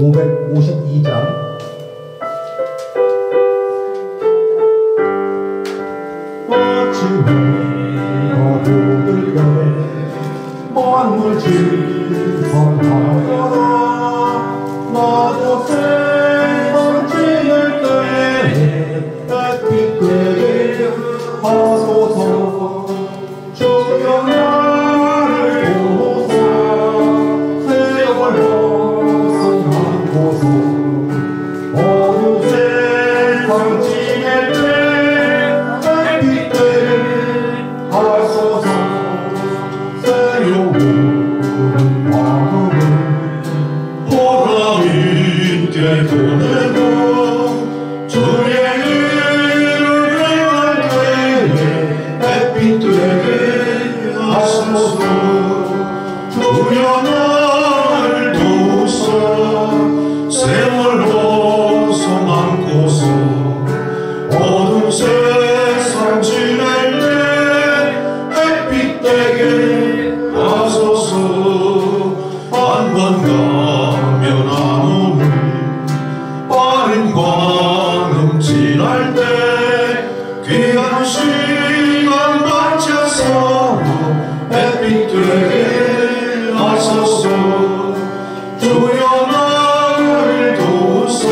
552장 어두울 때 먼 물질 선하여라 나도 세상 지낼 때에 햇빛 되게 하소서 주여 나를 보소서 세월 벗어나고서 어느 세상 지낼 때 햇빛 되게 하소서 새로운 마음을 보람 있게 보내고 주의 일을 행할 때에 햇빛 되게 하소서 주여 나를 도우사 세월 벗어남고서 어두운 세상 지낼 때 햇빛 되게 하소서 한 번 가면 아무리 빠른 광음 지날 때 귀한 시간 바쳐서 햇빛 되게 하소서 주여 나를 도우사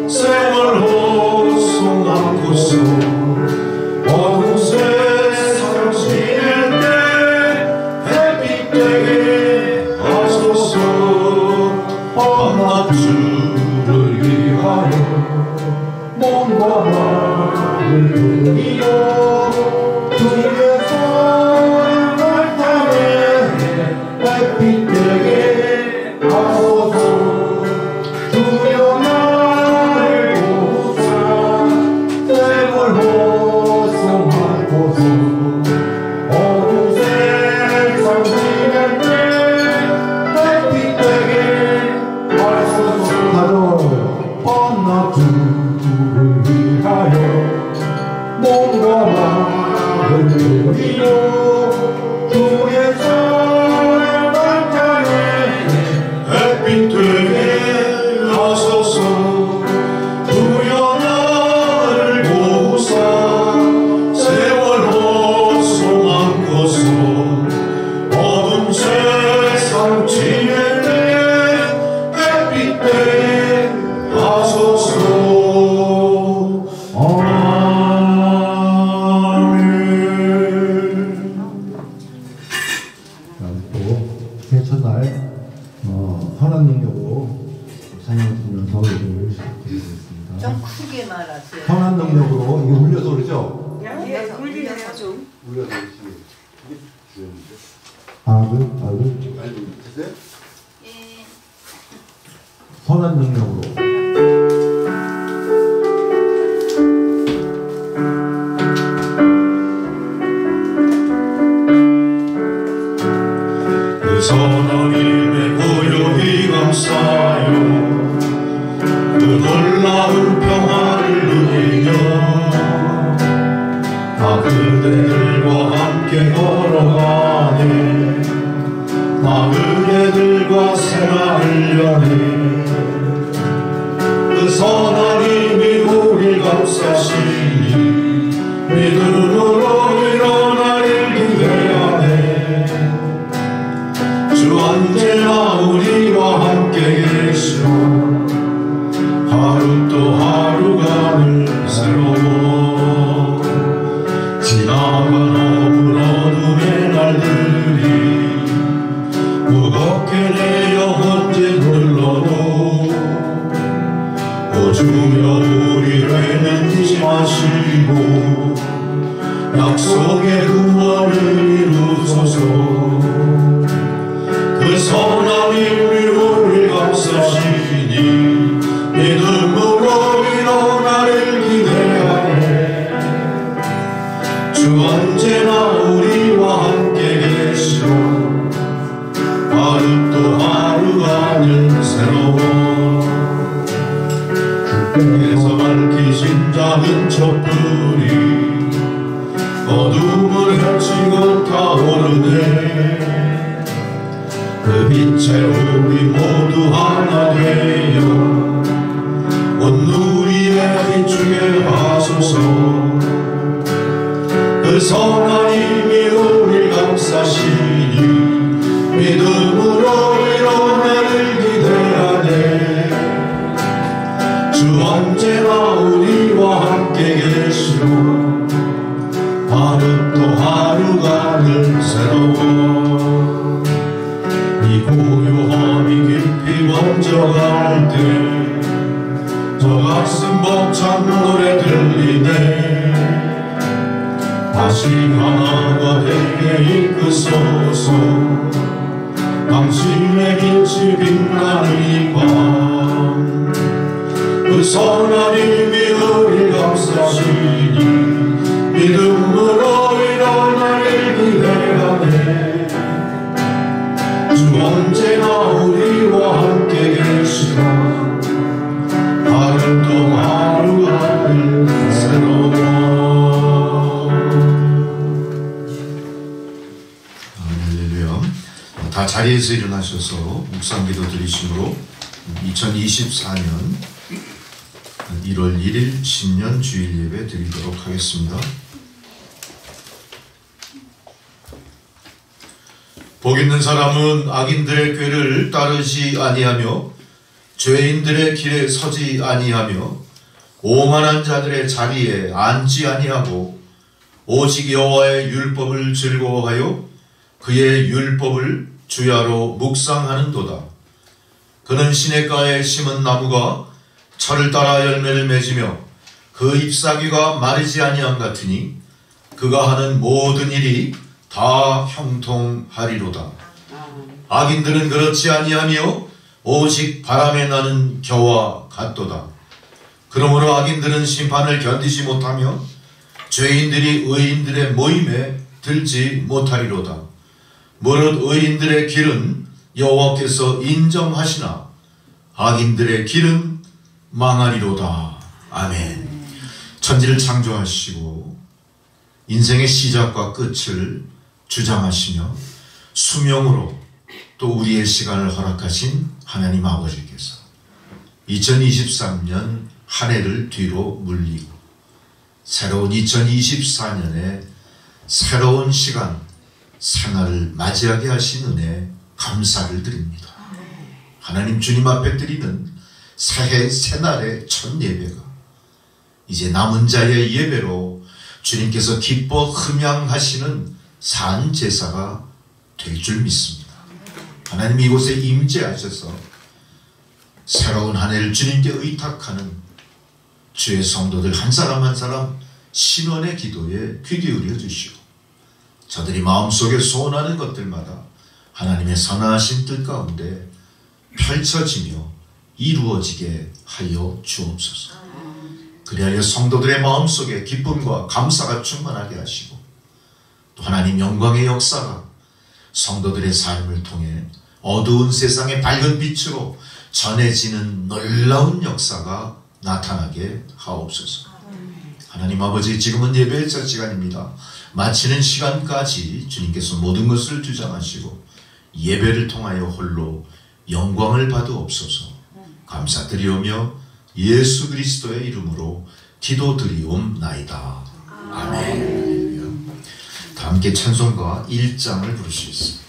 세월 벗어남고서 어두운 세상 지낼 때 햇빛 되게 하소서 밤낮주를 위하여 몸과 마음을 드리고 주의 사랑을 따르네 햇빛 되게 하소서 주여 나를 보사 세월 벗어나고서 어두운 세상 지낼 때 햇빛 되게 하소서 가져와요 밤낮주를 위하여 몸과 마음을 드리고 주의 사랑을 따르네 햇빛 되게 하소서 주여 나를 보사 세월 벗어남고서 어두운 세상 지낼 때 햇빛 되게 하소서 개천날 선한 능력으로 찬양하시면서 예배를 시작드리겠습니다. 좀 크게 말하세요. 선한 능력으로 이게 울려서 그러죠? 예, 울리네요 좀. 울려서 이게 주였는데. 알고 주세요? 예. 선한 능력으로. 그 선한 힘에 고요히 감사하여 그 놀라운 평화를 누리며 나 그대들과 함께 걸어가네 나 그대들과 생활을 여네 그 선한 힘이 우리 감싸시니 믿음으로 일어나를 기대하네 주 언제나 우리와 함께 계시오 하루 또 하루가 늘 새로워 지나간 어두운 날들이 무겁게 내려 언제 눌러도 오 주여 우리를 내지 마시고 약속의 구원을 이루소서 그 선한 힘이 우리 감싸시니 믿음으로 일어나를 기대하네 주 언제나 우리와 함께 계시오 하루 또 하루가 늘 새로워 주께서 밝히신 작은 촛불이 어둠을 헤치고 타오르네 그 빛에 우리 모두 하나 되어 온 누리에 비추게 하소서. 그 선한 힘이 우리 감싸시니 믿음으로 일어나를 기대하네. 주 언제나 우리와 함께 계시고 하루 또 하루가 늘 새로워. 이 고요함이 깊이 번져갈 때 저 가슴 벅찬 노래 들리네. 다시 하나가 되게 이끄소서. 당신의 빛이 빛나는 이 밤 그 선한 힘이 우리 감싸시니 믿음으로 일어나를 기대하네. 주 언제나 우리와 함께 계시고 하루 또 하루가 늘 새로워. 할렐루야. 다 자리에서 일어나셔서 묵상기도 드리심으로 2024년 1월 1일 신년 주일 예배 드리도록 하겠습니다. 복 있는 사람은 악인들의 꾀를 따르지 아니하며 죄인들의 길에 서지 아니하며 오만한 자들의 자리에 앉지 아니하고 오직 여호와의 율법을 즐거워하여 그의 율법을 주야로 묵상하는도다. 그는 시냇가에 심은 나무가 철을 따라 열매를 맺으며 그 잎사귀가 마르지 아니함 같으니 그가 하는 모든 일이 다 형통하리로다. 악인들은 그렇지 아니하며 오직 바람에 나는 겨와 같도다. 그러므로 악인들은 심판을 견디지 못하며 죄인들이 의인들의 모임에 들지 못하리로다. 무릇 의인들의 길은 여호와께서 인정하시나 악인들의 길은 망하리로다. 아멘. 천지를 창조하시고 인생의 시작과 끝을 주장하시며 수명으로 또 우리의 시간을 허락하신 하나님 아버지께서 2023년 한 해를 뒤로 물리고 새로운 2024년에 새로운 시간 생활을 맞이하게 하신 은혜 감사를 드립니다. 하나님 주님 앞에 드리는 새해 새날의 첫 예배가 이제 남은 자의 예배로 주님께서 기뻐 흠양하시는 산 제사가 될 줄 믿습니다. 하나님 이곳에 임재하셔서 새로운 한 해를 주님께 의탁하는 주의 성도들 한 사람 한 사람 신원의 기도에 귀 기울여 주시고 저들이 마음속에 소원하는 것들마다 하나님의 선하신 뜻 가운데 펼쳐지며 이루어지게 하여 주옵소서. 그리하여 성도들의 마음속에 기쁨과 감사가 충만하게 하시고 또 하나님 영광의 역사가 성도들의 삶을 통해 어두운 세상의 밝은 빛으로 전해지는 놀라운 역사가 나타나게 하옵소서. 하나님 아버지, 지금은 예배의 첫 시간입니다. 마치는 시간까지 주님께서 모든 것을 주장하시고 예배를 통하여 홀로 영광을 받으옵소서. 감사드리오며 예수 그리스도의 이름으로 기도드리옵나이다. 아멘. 다 함께 찬송가 1장을 부르시겠습니다.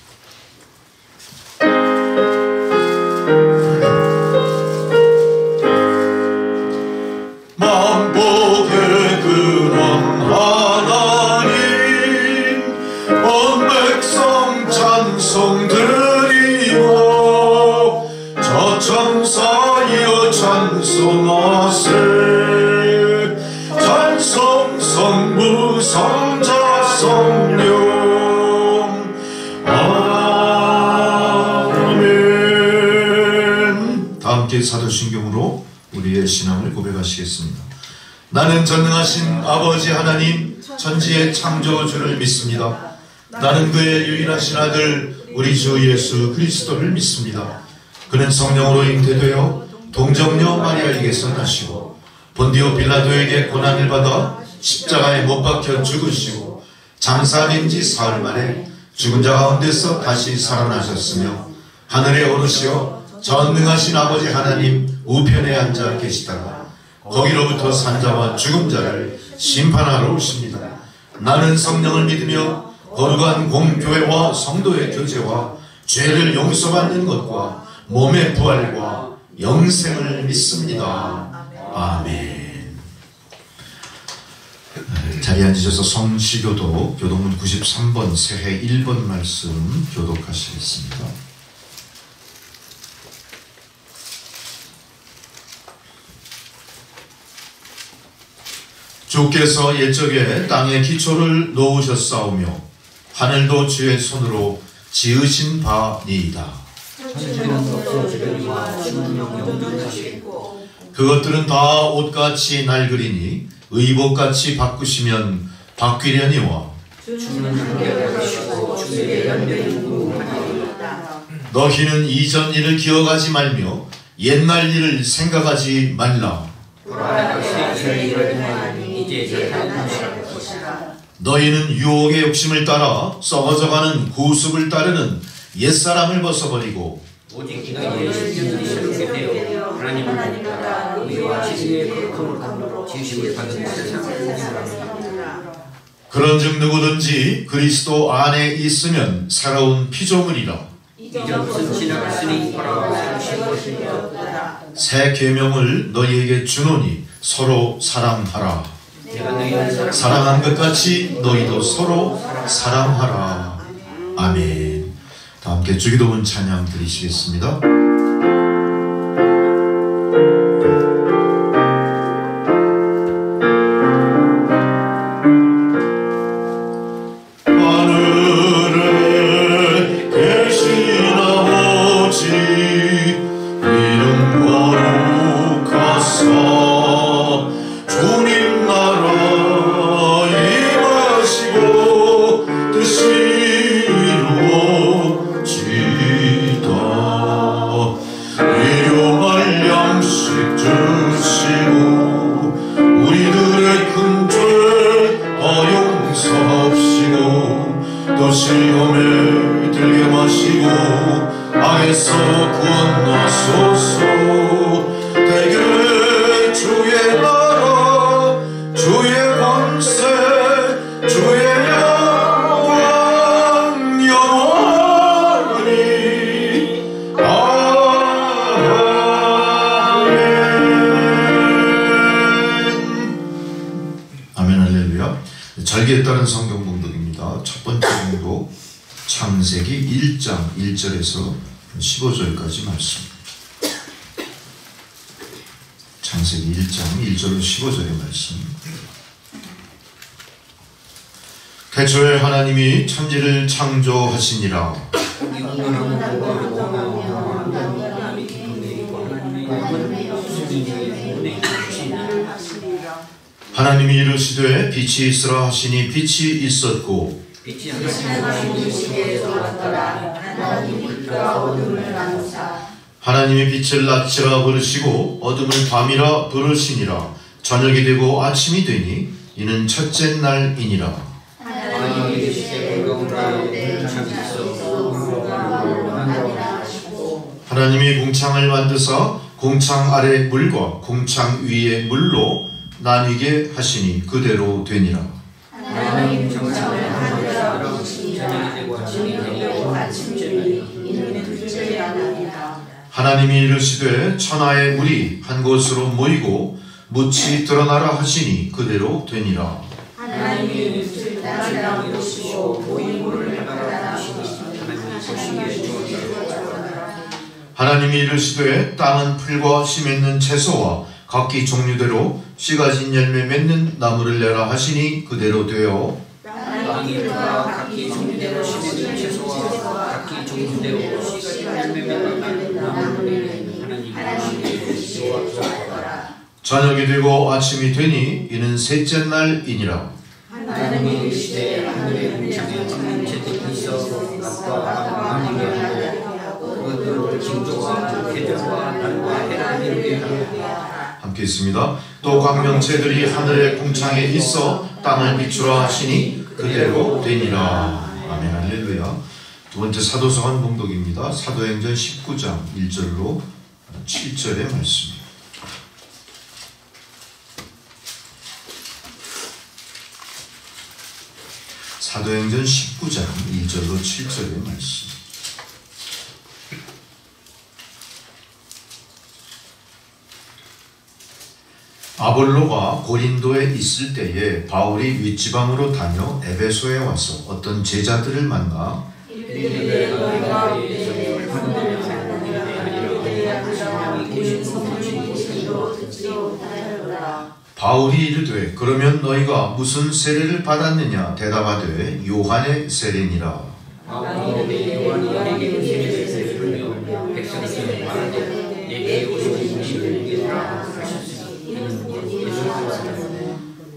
만복의 근원 하나님 온 백성 찬송 드리고 저천사여 찬송하세. 찬송 성부 성자 성령 아멘. 다 함께 사도신경으로 우리의 신앙을 고백하시겠습니다. 나는 전능하신 아버지 하나님 천지의 창조주를 믿습니다. 나는 그의 유일하신 아들 우리 주 예수 그리스도를 믿습니다. 그는 성령으로 잉태되어 동정녀 마리아에게서 나시고 본디오 빌라도에게 고난을 받아 십자가에 못 박혀 죽으시고 장사된 지 사흘 만에 죽은 자 가운데서 다시 살아나셨으며 하늘의 어르시여 전능하신 아버지 하나님 우편에 앉아 계시다가 거기로부터 산자와 죽은 자를 심판하러 오십니다. 나는 성령을 믿으며 거룩한 공교회와 성도의 교제와 죄를 용서받는 것과 몸의 부활과 영생을 믿습니다. 아멘. 자리에 앉으셔서 성시교독 교독문 93번 새해 1번 말씀 교독하시겠습니다. 주께서 옛적에 땅에 기초를 놓으셨사오며 하늘도 주의 손으로 지으신 바니이다. 그것들은 다 옷같이 낡으리니 의복같이 바꾸시면 바뀌려니와 너희는 이전 일을 기억하지 말며 옛날 일을 생각하지 말라. 너희는 유혹의 욕심을 따라 썩어져가는 구습을 따르는 옛사람을 벗어버리고 오직 너희의 신령이 새롭게 되어 하나님을 따라 의와 진리의 거룩함으로 지으심을 받는 세상을 그런즉 누구든지 그리스도 안에 있으면 새로운 피조물이라. 이전 것은 지나갔으니 돌아와 새로 것이니라. 새 계명을 너희에게 주노니 서로 사랑하라. 내가 너희를 사랑한 것 같이 너희도 서로 사랑하라. 아멘. 다 함께 주기도문 찬양 드리시겠습니다. 하늘에 계신 아버지 이름 거룩하사 주님 나라 임하시고 뜻이 이루어지다. 일용할 양식 주시고 우리들의 큰 죄 다 용서합시고 또 시험에 들게 마시고 악에서 구원하소서. 대개 주의 나라 주의 권세 주의 영광 영원히 아멘. 아멘 할렐루야. 절기에 따른 성경 봉독입니다. 첫 번째 봉독 창세기 1장 1절에서 15절까지 말씀. 창세기 1장 1절로 15절의 말씀. 태초에 하나님이 천지를 창조하시니라. 하나님이 이르시되 빛이 있으라 하시니 빛이 있었고 빛이 하나님의 시계에서 왔더라. 하나님이 빛과 어둠을 나누사 하나님이 빛을 낮이라 부르시고 어둠을 밤이라 부르시니라. 저녁이 되고 아침이 되니 이는 첫째 날이니라. 하나님이 시계 가운데 창조하시고 하나님이 궁창을 만드사 궁창 아래 물과 궁창 위의 물로 나뉘게 하시니 그대로 되니라. 하나님 정상을 하늘에 부르시니라. 저녁이 되고 아침이 되니 이는 둘째 날이니라. 하나님이 이르시되 천하의 물이 한 곳으로 모이고 묻이 드러나라 하시니 그대로 되니라. 하나님이 빛을 따라 보시고 모인 물을 따라 보시니 하나님이 이르시되 땅은 풀과 씨 맺는 채소와 각기 종류대로 씨 가진 열매 맺는 나무를 내라 하시니 그대로 되어 땅이 풀과 각기 종류대로 심는 채소와 각기 종류대로 씨가 열매 맺는 나무를 하나님이 주시옵소서. 저녁이 되고 아침이 되니 이는 셋째 날이니라. 하나님이 이르시되 하늘의 궁창에 창는 재들이 있어 낮과 밤을 하고 그것들을 징조와 계절과 달과 해를 이루게 하라. 함께 있습니다. 또 광명체들이 하늘의 궁창에 있어 땅을 비추라 하시니 그대로 되니라. 아멘 할렐루야. 두 번째 사도서관 봉독입니다. 사도행전 19장 1절로 7절의 말씀. 사도행전 19장 1절로 7절의 말씀. 아볼로가 고린도에 있을 때에 바울이 윗지방으로 다녀 에베소에 와서 어떤 제자들을 만나 바울이 이르되 그러면 너희가 무슨 세례를 받았느냐 대답하되 요한의 세례니라.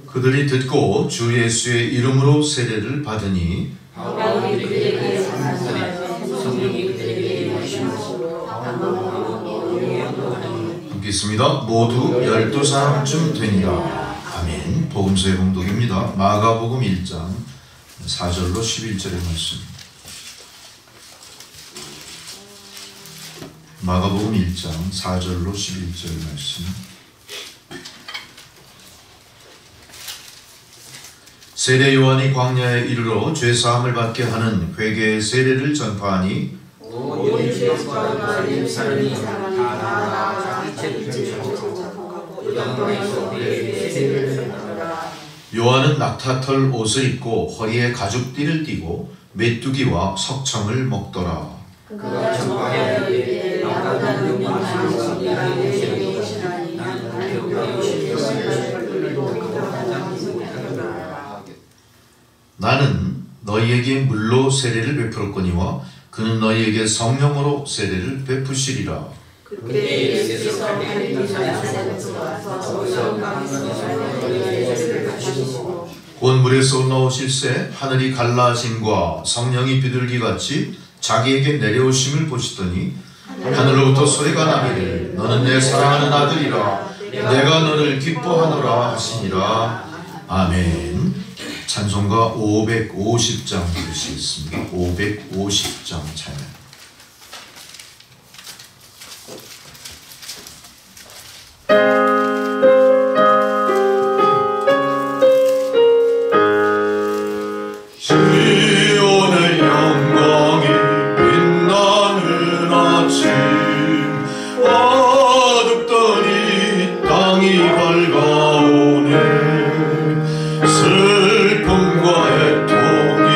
그들이 듣고 주 예수의 이름으로 세례를 받으니 읽겠습니다. 모두 12사람쯤 되니라. 아멘. 복음서의 봉독입니다. 마가복음 1장 4절로 11절의 말씀. 마가복음 1장 4절로 11절의 말씀. 세례 요한이 광야에 이르러 죄사함을 받게 하는 회개의 세례를 전파하니 요한은 낙타털 옷을 입고 허리에 가죽띠를 띠고 메뚜기와 석청을 먹더라. 나는 너희에게 물로 세례를 베풀었거니와 그는 너희에게 성령으로 세례를 베푸시리라. 곧 물에서 올라오실새 하늘이 갈라짐과 성령이 비둘기같이 자기에게 내려오심을 보시더니 하늘로부터 소리가 나기를 너는 내 사랑하는 아들이라 내가 너를 기뻐하노라 하시니라. 아멘. 찬송가 550장 부르시겠습니다. 550장 찬양. 시온의 영광이 빛나는 아침 어둡던 이 땅이 밝아오네. 슬픔과 애통이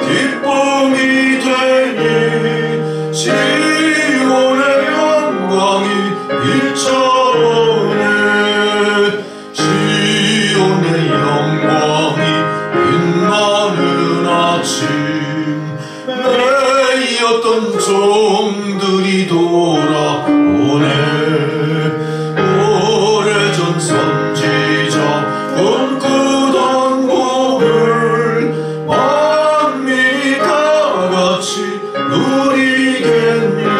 기쁨이 되니 시온의 영광이 비춰오네. 시온의 영광이 빛나는 아침 매였던 종들이 돌아오네. 오래전 선지자 꿈꾸던 복을 만민이 다같이 누리겠네.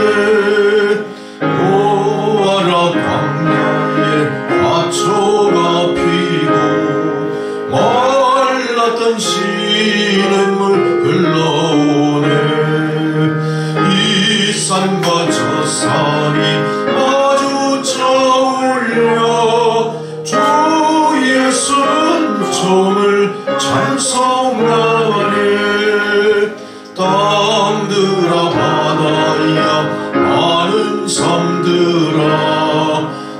보아라 광야에 화초가 피고 말랐던 시냇물 흘러오네. 이 산과 저 산이 마주쳐 울려 주 예수는 종을 찬송하네. 땅들아 바다야 많은 섬들아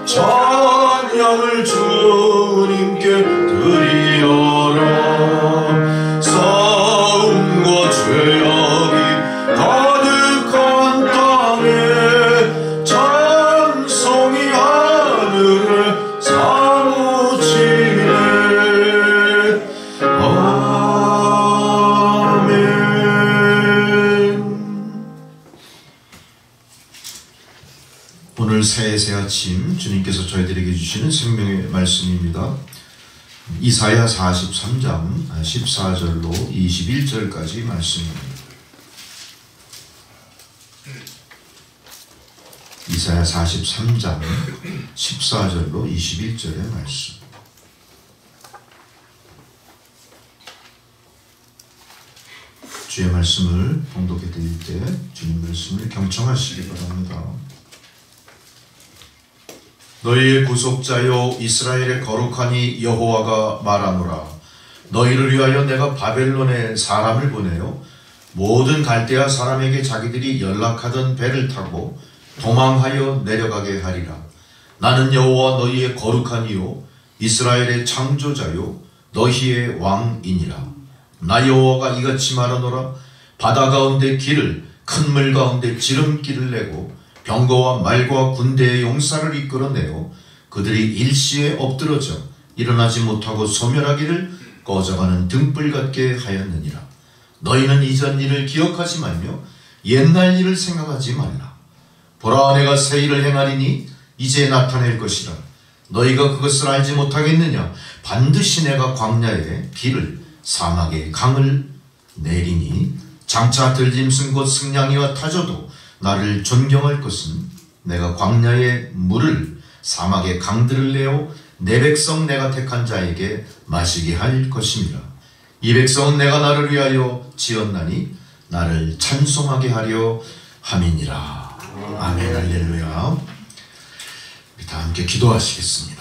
찬양을 주님께 드리어라. 싸움과 죄악이 가득한 땅에 찬송이 하늘에 사무치네. 오늘 새해 아침 주님께서 저희들에게 주시는 생명의 말씀입니다. 이사야 43장 14절로 21절까지 말씀입니다. 이사야 43장 14절로 21절의 말씀. 주의 말씀을 봉독해 드릴 때 주님 말씀을 경청하시기 바랍니다. 너희의 구속자여 이스라엘의 거룩하니 여호와가 말하노라. 너희를 위하여 내가 바벨론에 사람을 보내요 모든 갈대아 사람에게 자기들이 연락하던 배를 타고 도망하여 내려가게 하리라. 나는 여호와 너희의 거룩하니요 이스라엘의 창조자요 너희의 왕이니라. 나 여호와가 이같이 말하노라. 바다 가운데 길을 큰 물 가운데 지름길을 내고 병거와 말과 군대의 용사를 이끌어내어 그들이 일시에 엎드러져 일어나지 못하고 소멸하기를 꺼져가는 등불 같게 하였느니라. 너희는 이전 일을 기억하지 말며 옛날 일을 생각하지 말라. 보라 내가 새 일을 행하리니 이제 나타낼 것이라. 너희가 그것을 알지 못하겠느냐. 반드시 내가 광야에 길을 사막에 강을 내리니 장차 들짐승 곧 승냥이와 타조도 나를 존경할 것은 내가 광야에 물을 사막에 강들을 내어 내 백성 내가 택한 자에게 마시게 할 것임이라. 이 백성은 내가 나를 위하여 지었나니 나를 찬송하게 하려 함이니라. 아멘. 할렐루야. 우리 다 함께 기도하시겠습니다.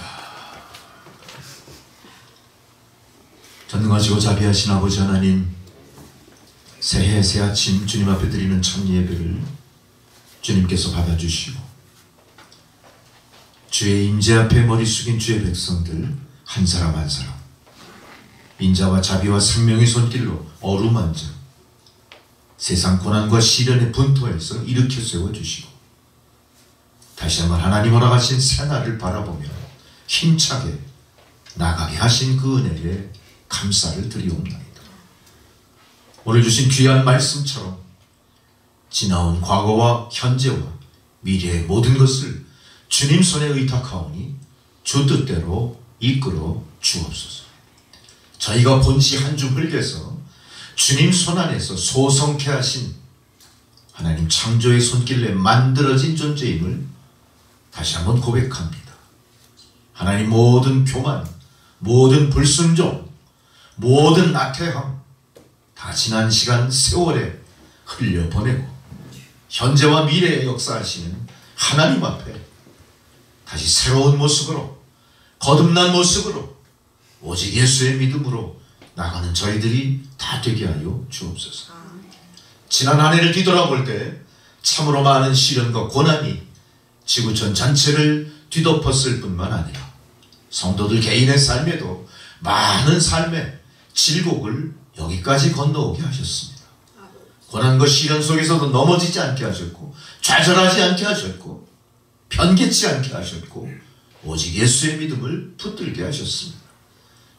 전능하시고 자비하신 아버지 하나님, 새해 새 아침 주님 앞에 드리는 첫 예배를 주님께서 받아주시고 주의 임재 앞에 머리 숙인 주의 백성들 한 사람 한 사람 인자와 자비와 생명의 손길로 어루만져 세상 고난과 시련의 분토에서 일으켜 세워주시고 다시 한번 하나님 허락하신 새날을 바라보며 힘차게 나가게 하신 그 은혜에 감사를 드리옵나이다. 오늘 주신 귀한 말씀처럼 지나온 과거와 현재와 미래의 모든 것을 주님 손에 의탁하오니 주 뜻대로 이끌어 주옵소서. 저희가 본지 한 주 흘려서 주님 손 안에서 소성케 하신 하나님 창조의 손길에 만들어진 존재임을 다시 한번 고백합니다. 하나님 모든 교만, 모든 불순종, 모든 나태함 다 지난 시간 세월에 흘려보내고 현재와 미래에 역사하시는 하나님 앞에 다시 새로운 모습으로 거듭난 모습으로 오직 예수의 믿음으로 나가는 저희들이 다 되게 하여 주옵소서. 지난 한 해를 뒤돌아볼 때 참으로 많은 시련과 고난이 지구촌 전체를 뒤덮었을 뿐만 아니라 성도들 개인의 삶에도 많은 삶의 질곡을 여기까지 건너오게 하셨습니다. 고난과 시련 속에서도 넘어지지 않게 하셨고 좌절하지 않게 하셨고 변개치 않게 하셨고 오직 예수의 믿음을 붙들게 하셨습니다.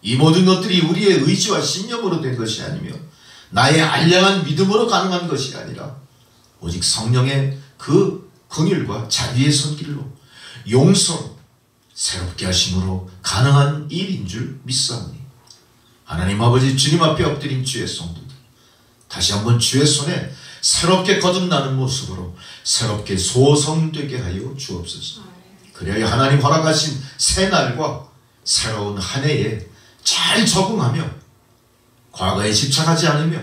이 모든 것들이 우리의 의지와 신념으로 된 것이 아니며 나의 알량한 믿음으로 가능한 것이 아니라 오직 성령의 그 긍휼과 자비의 손길로 용서로 새롭게 하심으로 가능한 일인 줄 믿사오니 하나님 아버지 주님 앞에 엎드린 주의 성도들 다시 한번 주의 손에 새롭게 거듭나는 모습으로 새롭게 소성되게 하여 주옵소서. 그래야 하나님 허락하신 새 날과 새로운 한 해에 잘 적응하며 과거에 집착하지 않으며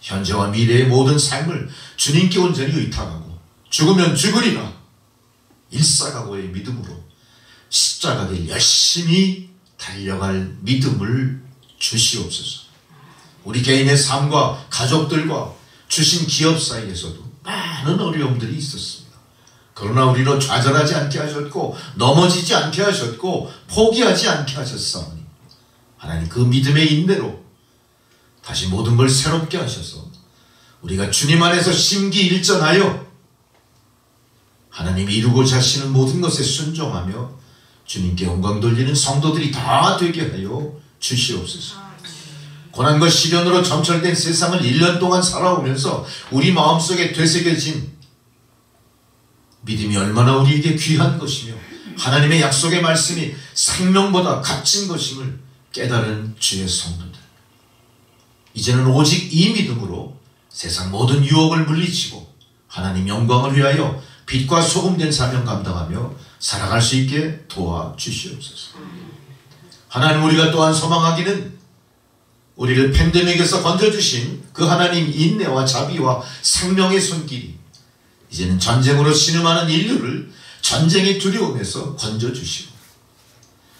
현재와 미래의 모든 삶을 주님께 온전히 의탁하고 죽으면 죽으리라 일사각오의 믿음으로 십자가를 열심히 달려갈 믿음을 주시옵소서. 우리 개인의 삶과 가족들과 주신 기업 사이에서도 많은 어려움들이 있었습니다. 그러나 우리로 좌절하지 않게 하셨고 넘어지지 않게 하셨고 포기하지 않게 하셨사오니 하나님 그 믿음의 인내로 다시 모든 걸 새롭게 하셔서 우리가 주님 안에서 심기일전하여 하나님이 이루고자 하시는 모든 것에 순종하며 주님께 영광 돌리는 성도들이 다 되게 하여 주시옵소서. 고난과 시련으로 점철된 세상을 1년 동안 살아오면서 우리 마음속에 되새겨진 믿음이 얼마나 우리에게 귀한 것이며 하나님의 약속의 말씀이 생명보다 값진 것임을 깨달은 주의 성도들, 이제는 오직 이 믿음으로 세상 모든 유혹을 물리치고 하나님 영광을 위하여 빛과 소금된 사명 감당하며 살아갈 수 있게 도와주시옵소서. 하나님, 우리가 또한 소망하기는 우리를 팬데믹에서 건져주신 그 하나님 인내와 자비와 생명의 손길이 이제는 전쟁으로 신음하는 인류를 전쟁의 두려움에서 건져주시고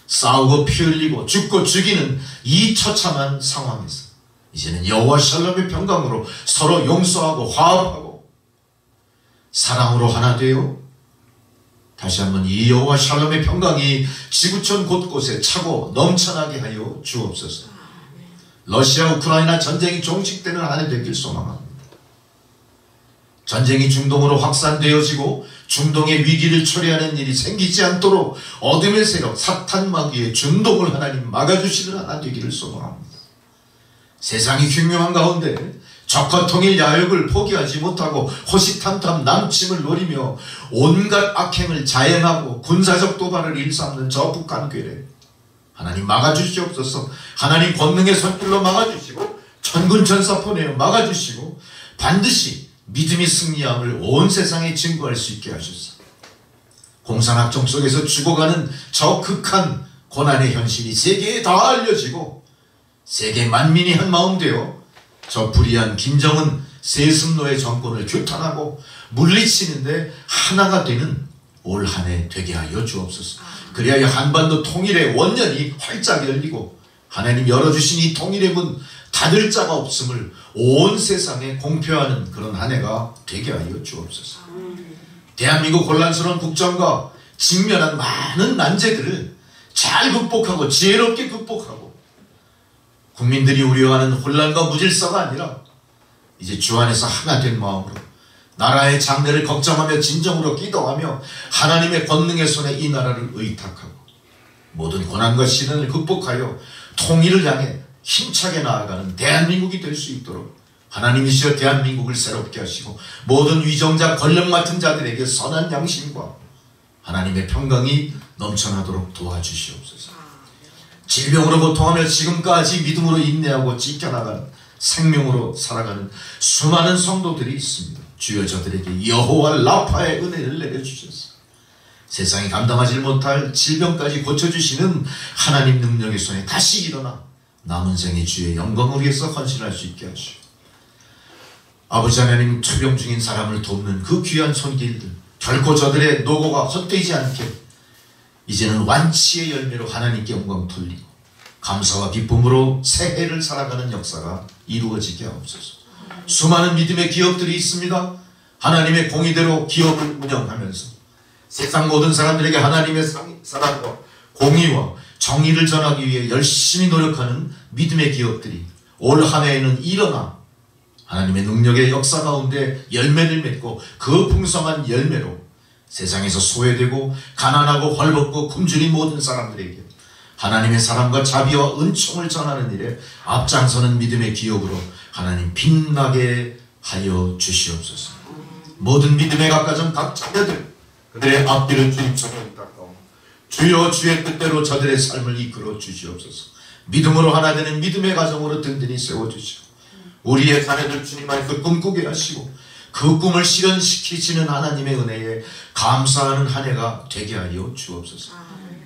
싸우고 피 흘리고 죽고 죽이는 이 처참한 상황에서 이제는 여호와 샬롬의 평강으로 서로 용서하고 화합하고 사랑으로 하나 되어 다시 한번 이 여호와 샬롬의 평강이 지구촌 곳곳에 차고 넘쳐나게 하여 주옵소서. 러시아 우크라이나 전쟁이 종식되는 한 해 되길 소망합니다. 전쟁이 중동으로 확산되어지고 중동의 위기를 초래하는 일이 생기지 않도록 어둠의 세력 사탄 마귀의 준동을 하나님 막아주시는 하나 되기를 소망합니다. 세상이 흉흉한 가운데 적화 통일 야욕을 포기하지 못하고 호시탐탐 남침을 노리며 온갖 악행을 자행하고 군사적 도발을 일삼는 저 북한 괴뢰 하나님 막아주시옵소서. 하나님 권능의 손길로 막아주시고 천군천사 보내어 막아주시고 반드시 믿음이 승리함을 온 세상에 증거할 수 있게 하소서. 공산학종 속에서 죽어가는 저 극한 고난의 현실이 세계에 다 알려지고 세계 만민이 한 마음 되어 저 불의한 김정은 세습노의 정권을 규탄하고 물리치는데 하나가 되는 올 한 해 되게 하여 주옵소서. 그리하여 한반도 통일의 원년이 활짝 열리고 하나님 열어주신 이 통일의 문 닫을 자가 없음을 온 세상에 공표하는 그런 한 해가 되게 하여 주옵소서. 대한민국 혼란스러운 국정과 직면한 많은 난제들을 잘 극복하고 지혜롭게 극복하고 국민들이 우려하는 혼란과 무질서가 아니라 이제 주 안에서 하나 된 마음으로 나라의 장래를 걱정하며 진정으로 기도하며 하나님의 권능의 손에 이 나라를 의탁하고 모든 고난과 시련을 극복하여 통일을 향해 힘차게 나아가는 대한민국이 될 수 있도록 하나님이시여 대한민국을 새롭게 하시고 모든 위정자 권력 맡은 자들에게 선한 양심과 하나님의 평강이 넘쳐나도록 도와주시옵소서. 질병으로 고통하며 지금까지 믿음으로 인내하고 지켜나가는 생명으로 살아가는 수많은 성도들이 있습니다. 주여 저들에게 여호와 라파의 은혜를 내려주셔서 세상이 감당하지 못할 질병까지 고쳐주시는 하나님 능력의 손에 다시 일어나 남은 생의 주의 영광을 위해서 헌신할 수 있게 하시고 아버지 하나님 투병 중인 사람을 돕는 그 귀한 손길들 결코 저들의 노고가 헛되지 않게 이제는 완치의 열매로 하나님께 영광 돌리고 감사와 기쁨으로 새해를 살아가는 역사가 이루어지게 하옵소서. 수많은 믿음의 기업들이 있습니다. 하나님의 공의대로 기업을 운영하면서 세상 모든 사람들에게 하나님의 사랑과 공의와 정의를 전하기 위해 열심히 노력하는 믿음의 기업들이 올 한 해에는 일어나 하나님의 능력의 역사 가운데 열매를 맺고 그 풍성한 열매로 세상에서 소외되고 가난하고 헐벗고 굶주린 모든 사람들에게 하나님의 사랑과 자비와 은총을 전하는 일에 앞장서는 믿음의 기업으로 하나님 빛나게 하여 주시옵소서. 모든 믿음의 각 가정 각 자녀들 그들의 앞길은 주님처럼 가까워 주여 주의 뜻대로 저들의 삶을 이끌어 주시옵소서. 믿음으로 하나 되는 믿음의 가정으로 든든히 세워주시고 우리의 자녀들 주님 안에서 꿈꾸게 하시고 그 꿈을 실현시키시는 하나님의 은혜에 감사하는 한 해가 되게 하여 주옵소서.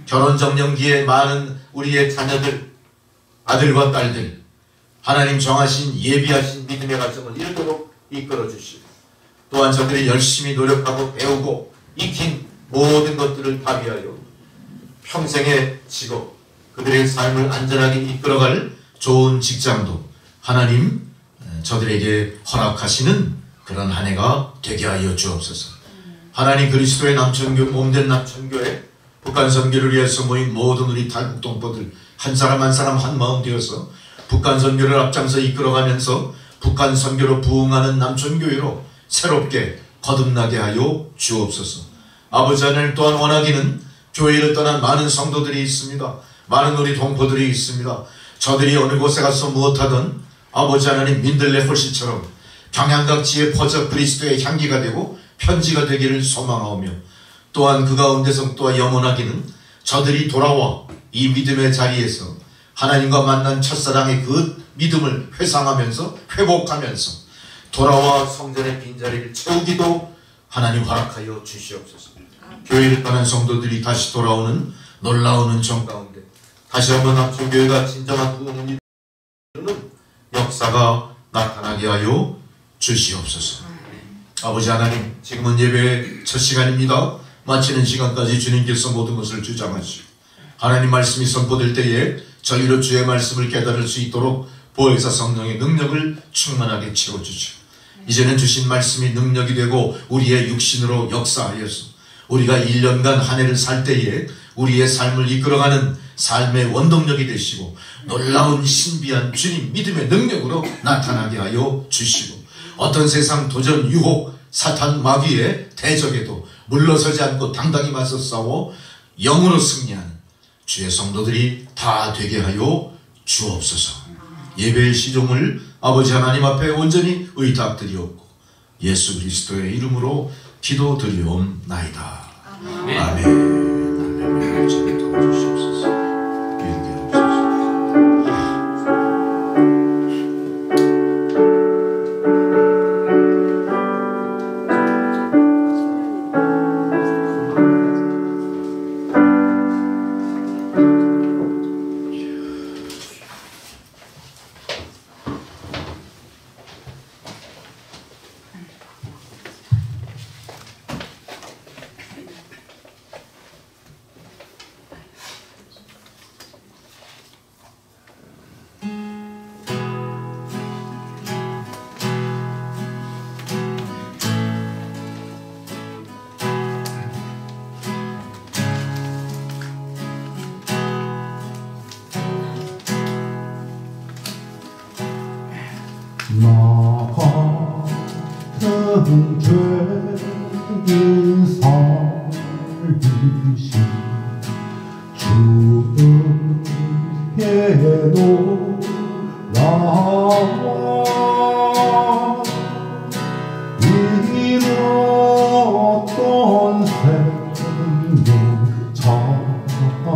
결혼정년기에 많은 우리의 자녀들 아들과 딸들 하나님 정하신 예비하신 믿음의 가정을 이루도록 이끌어 주시고 또한 저들이 열심히 노력하고 배우고 익힌 모든 것들을 다 위하여 평생의 직업 그들의 삶을 안전하게 이끌어갈 좋은 직장도 하나님 저들에게 허락하시는 그런 한 해가 되게 하여 주옵소서. 하나님 그리스도의 남천교 몸된 남천교회 북한 선교를 위해서 모인 모든 우리 탈북 동포들 한 사람 한 사람 한 마음 되어서 북한 선교를 앞장서 이끌어가면서 북한 선교로 부흥하는 남천교회로 새롭게 거듭나게 하여 주옵소서. 아버지 하나님 또한 원하기는 교회를 떠난 많은 성도들이 있습니다. 많은 우리 동포들이 있습니다. 저들이 어느 곳에 가서 무엇하든 아버지 하나님 민들레 홀씨처럼 경양각지에 퍼져 그리스도의 향기가 되고 편지가 되기를 소망하오며 또한 그 가운데서 또한 영원하기는 저들이 돌아와 이 믿음의 자리에서 하나님과 만난 첫사랑의 그 믿음을 회상하면서 회복하면서 돌아와 성전의 빈자리를 채우기도 하나님 허락하여 주시옵소서. 교회를 떠난 성도들이 다시 돌아오는 놀라운 은총 가운데 다시 한번 남천교회가 진정한 부흥을 이루는 역사가 나타나게 하여 주시옵소서. 아버지 하나님, 지금은 예배의 첫 시간입니다. 마치는 시간까지 주님께서 모든 것을 주장하시고 하나님 말씀이 선포될 때에 저희로 주의 말씀을 깨달을 수 있도록 보혜사 성령의 능력을 충만하게 채워주시고 이제는 주신 말씀이 능력이 되고 우리의 육신으로 역사하여서 우리가 1년간 한 해를 살 때에 우리의 삶을 이끌어가는 삶의 원동력이 되시고 놀라운 신비한 주님 믿음의 능력으로 나타나게 하여 주시고 어떤 세상 도전 유혹 사탄 마귀의 대적에도 물러서지 않고 당당히 맞서 싸워 영으로 승리하는 주의 성도들이 다 되게 하여 주옵소서. 예배의 시종을 아버지 하나님 앞에 온전히 의탁드리옵고 예수 그리스도의 이름으로 기도드리옵나이다. 아멘. 하나님 저를 도와주시옵소서. 일게 없소서. 나같은 죄인 살리신 주의에도 나와 잃었던 생명 찾았고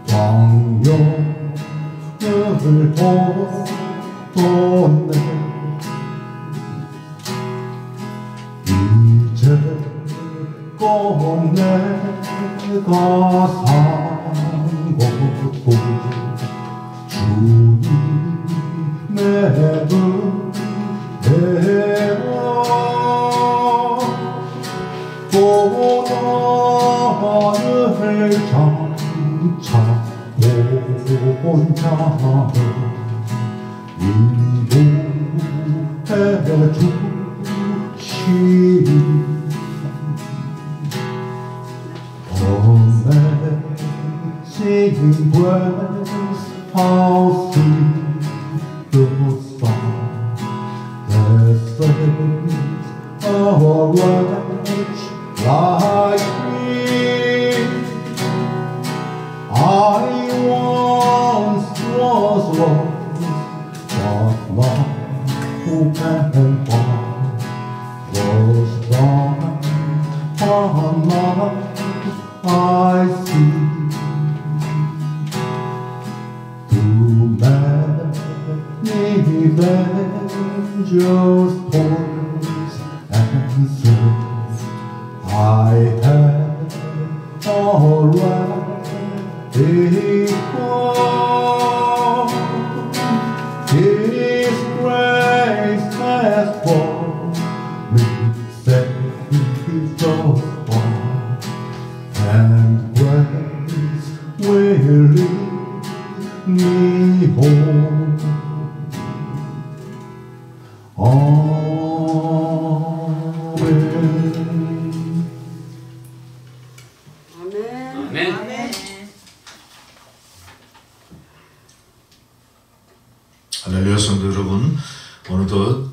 광명을 걷네 이제껏 내가 산 것도 주님의 은혜여 또 나를 장차 본향을 인도해 주시니 Amazing grace, how sweet the sound that saves a wretch like me. I once was lost, but now and found was thine on my I see. Too many vengeance toils and sins I have already gone. His grace has brought me safe thus far, and grace will lead me home. Amen. 아멘. 할렐루야. 성도 여러분, 어느덧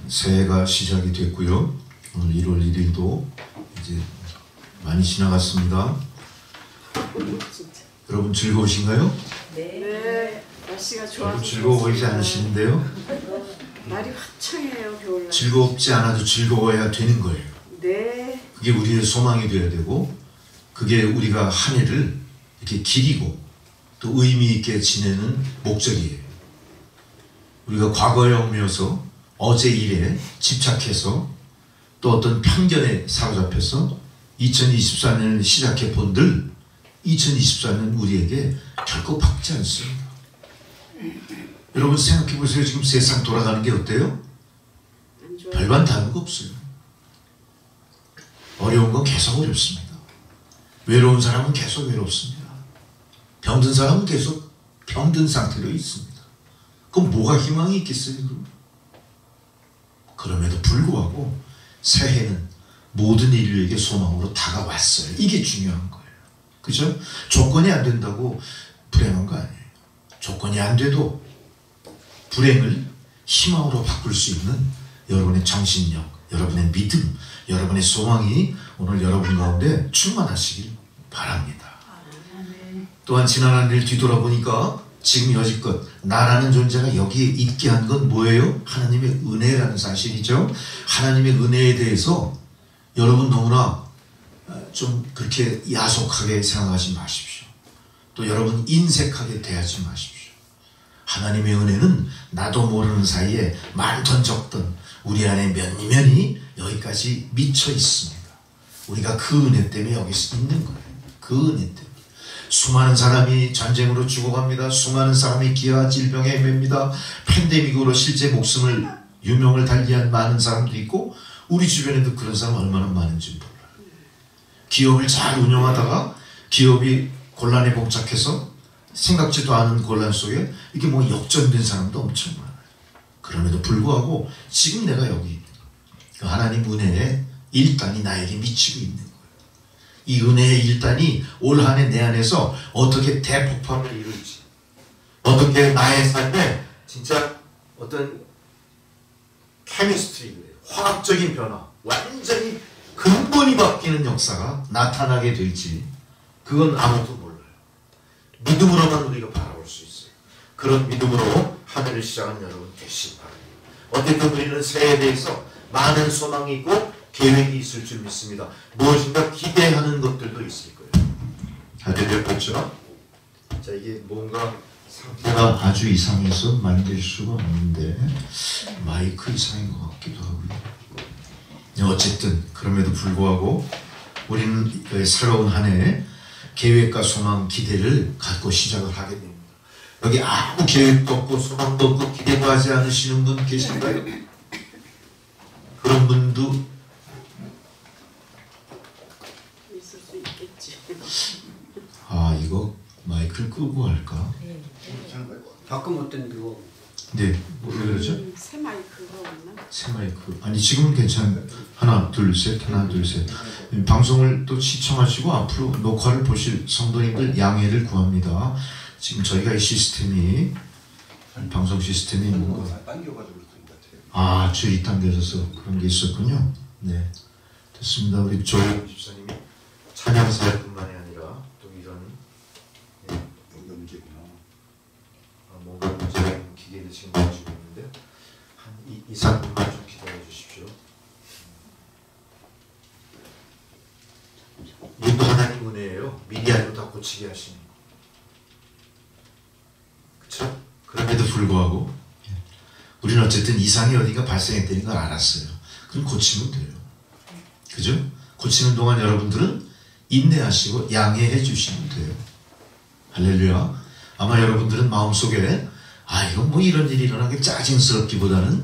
새해가 시작이 됐고요. 오늘 1월 1일도 이제 많이 지나갔습니다. 여러분 즐거우신가요? 네. 날씨가 좋아서 즐거워 보이지 않으시는데요? 날이 화창해요. 겨울날. 즐겁지 않아도 즐거워야 되는 거예요. 네. 그게 우리의 소망이 되어야 되고, 그게 우리가 한 해를 이렇게 기리고 또 의미 있게 지내는 목적이에요. 우리가 과거에 얽매여서 어제 일에 집착해서 또 어떤 편견에 사로잡혀서 2024년을 시작해 본들 2024년 우리에게 결코 밝지 않습니다. 여러분 생각해 보세요. 지금 세상 돌아가는 게 어때요? 별반 다른 거 없어요. 어려운 건 계속 어렵습니다. 외로운 사람은 계속 외롭습니다. 병든 사람은 계속 병든 상태로 있습니다. 그럼 뭐가 희망이 있겠어요? 그럼에도 불구하고 새해는 모든 인류에게 소망으로 다가왔어요. 이게 중요한 거예요. 그죠? 조건이 안 된다고 불행한 거 아니에요. 조건이 안 돼도 불행을 희망으로 바꿀 수 있는 여러분의 정신력, 여러분의 믿음, 여러분의 소망이 오늘 여러분 가운데 충만하시길 바랍니다. 또한 지난 한 해를 뒤돌아보니까 지금 여지껏 나라는 존재가 여기에 있게 한 건 뭐예요? 하나님의 은혜라는 사실이죠. 하나님의 은혜에 대해서 여러분 너무나 좀 그렇게 야속하게 생각하지 마십시오. 또 여러분 인색하게 대하지 마십시오. 하나님의 은혜는 나도 모르는 사이에 많던 적던 우리 안에 면이 여기까지 미쳐 있습니다. 우리가 그 은혜 때문에 여기 있는 거예요. 그 은혜 때문에. 수많은 사람이 전쟁으로 죽어갑니다. 수많은 사람이 기아와 질병에 헤맵니다. 팬데믹으로 실제 목숨을 유명을 달리한 많은 사람도 있고 우리 주변에도 그런 사람 얼마나 많은지 몰라요. 기업을 잘 운영하다가 기업이 곤란에 봉착해서 생각지도 않은 곤란 속에 이게 뭐 역전된 사람도 엄청 많아요. 그럼에도 불구하고 지금 내가 여기 그 하나님 은혜의 일단이 나에게 미치고 있는 거예요. 이 은혜의 일단이 올 한 해 내 안에서 어떻게 대폭발을 이룰지, 어떻게 나의 삶에 진짜 어떤 케미스트리, 화학적인 변화, 완전히 근본이 바뀌는 역사가 나타나게 될지 그건 아무도 몰라요. 믿음으로만 우리가 바라볼 수 있어요. 그런 믿음으로 한 해를 시작한 여러분 되시기 바랍니다. 어쨌든 우리는 새해에 대해서 많은 소망이 있고 계획이 있을 줄 믿습니다. 무엇인가 기대하는 것들도 있을 거예요. 다들 봤죠? 자, 이게 뭔가 상태가 아주 이상해서 만들 수가 없는데 마이크 이상인 것 같기도 하고요. 어쨌든 그럼에도 불구하고 우리는 새로운 한 해 계획과 소망, 기대를 갖고 시작을 하게 됩니다. 여기 아무 계획도 없고 소망도 없고 기대도 하지 않으시는 분 계신가요? 그런 분도 있을 수 있겠지. 아, 이거 마이크를 끄고 할까? 가끔 어떤 그거 네, 왜 그러죠? 새 마이크가 없나? 새 마이크. 아니 지금은 괜찮아요. 하나 둘 셋, 하나 둘 셋. 방송을 또 시청하시고 앞으로 녹화를 보실 성도님들 양해를 구합니다. 지금 저희가 이 시스템이 방송 시스템이 뭔가 당겨가지고 그런 것 같아요. 아, 줄이 당겨져서 그런 게 있었군요. 네, 됐습니다. 우리 조영 집사님이 찬양사뿐만이 아니라 또 이런 뭔가 문제구나. 뭔가 문제가 있는 기계를 지금 가지고 있는데 한 2, 3분만 좀 기다려 주십시오. 이것도 하나님 은혜예요. 미리 알고 다 고치게 하시는 거. 그렇죠? 그럼에도 불구하고 우리는 어쨌든 이상이 어딘가 발생했다는 걸 알았어요. 그럼 고치면 돼요. 그죠? 고치는 동안 여러분들은 인내하시고 양해해 주시면 돼요. 할렐루야. 아마 여러분들은 마음속에 아, 이건 뭐 이런 일이 일어난 게 짜증스럽기보다는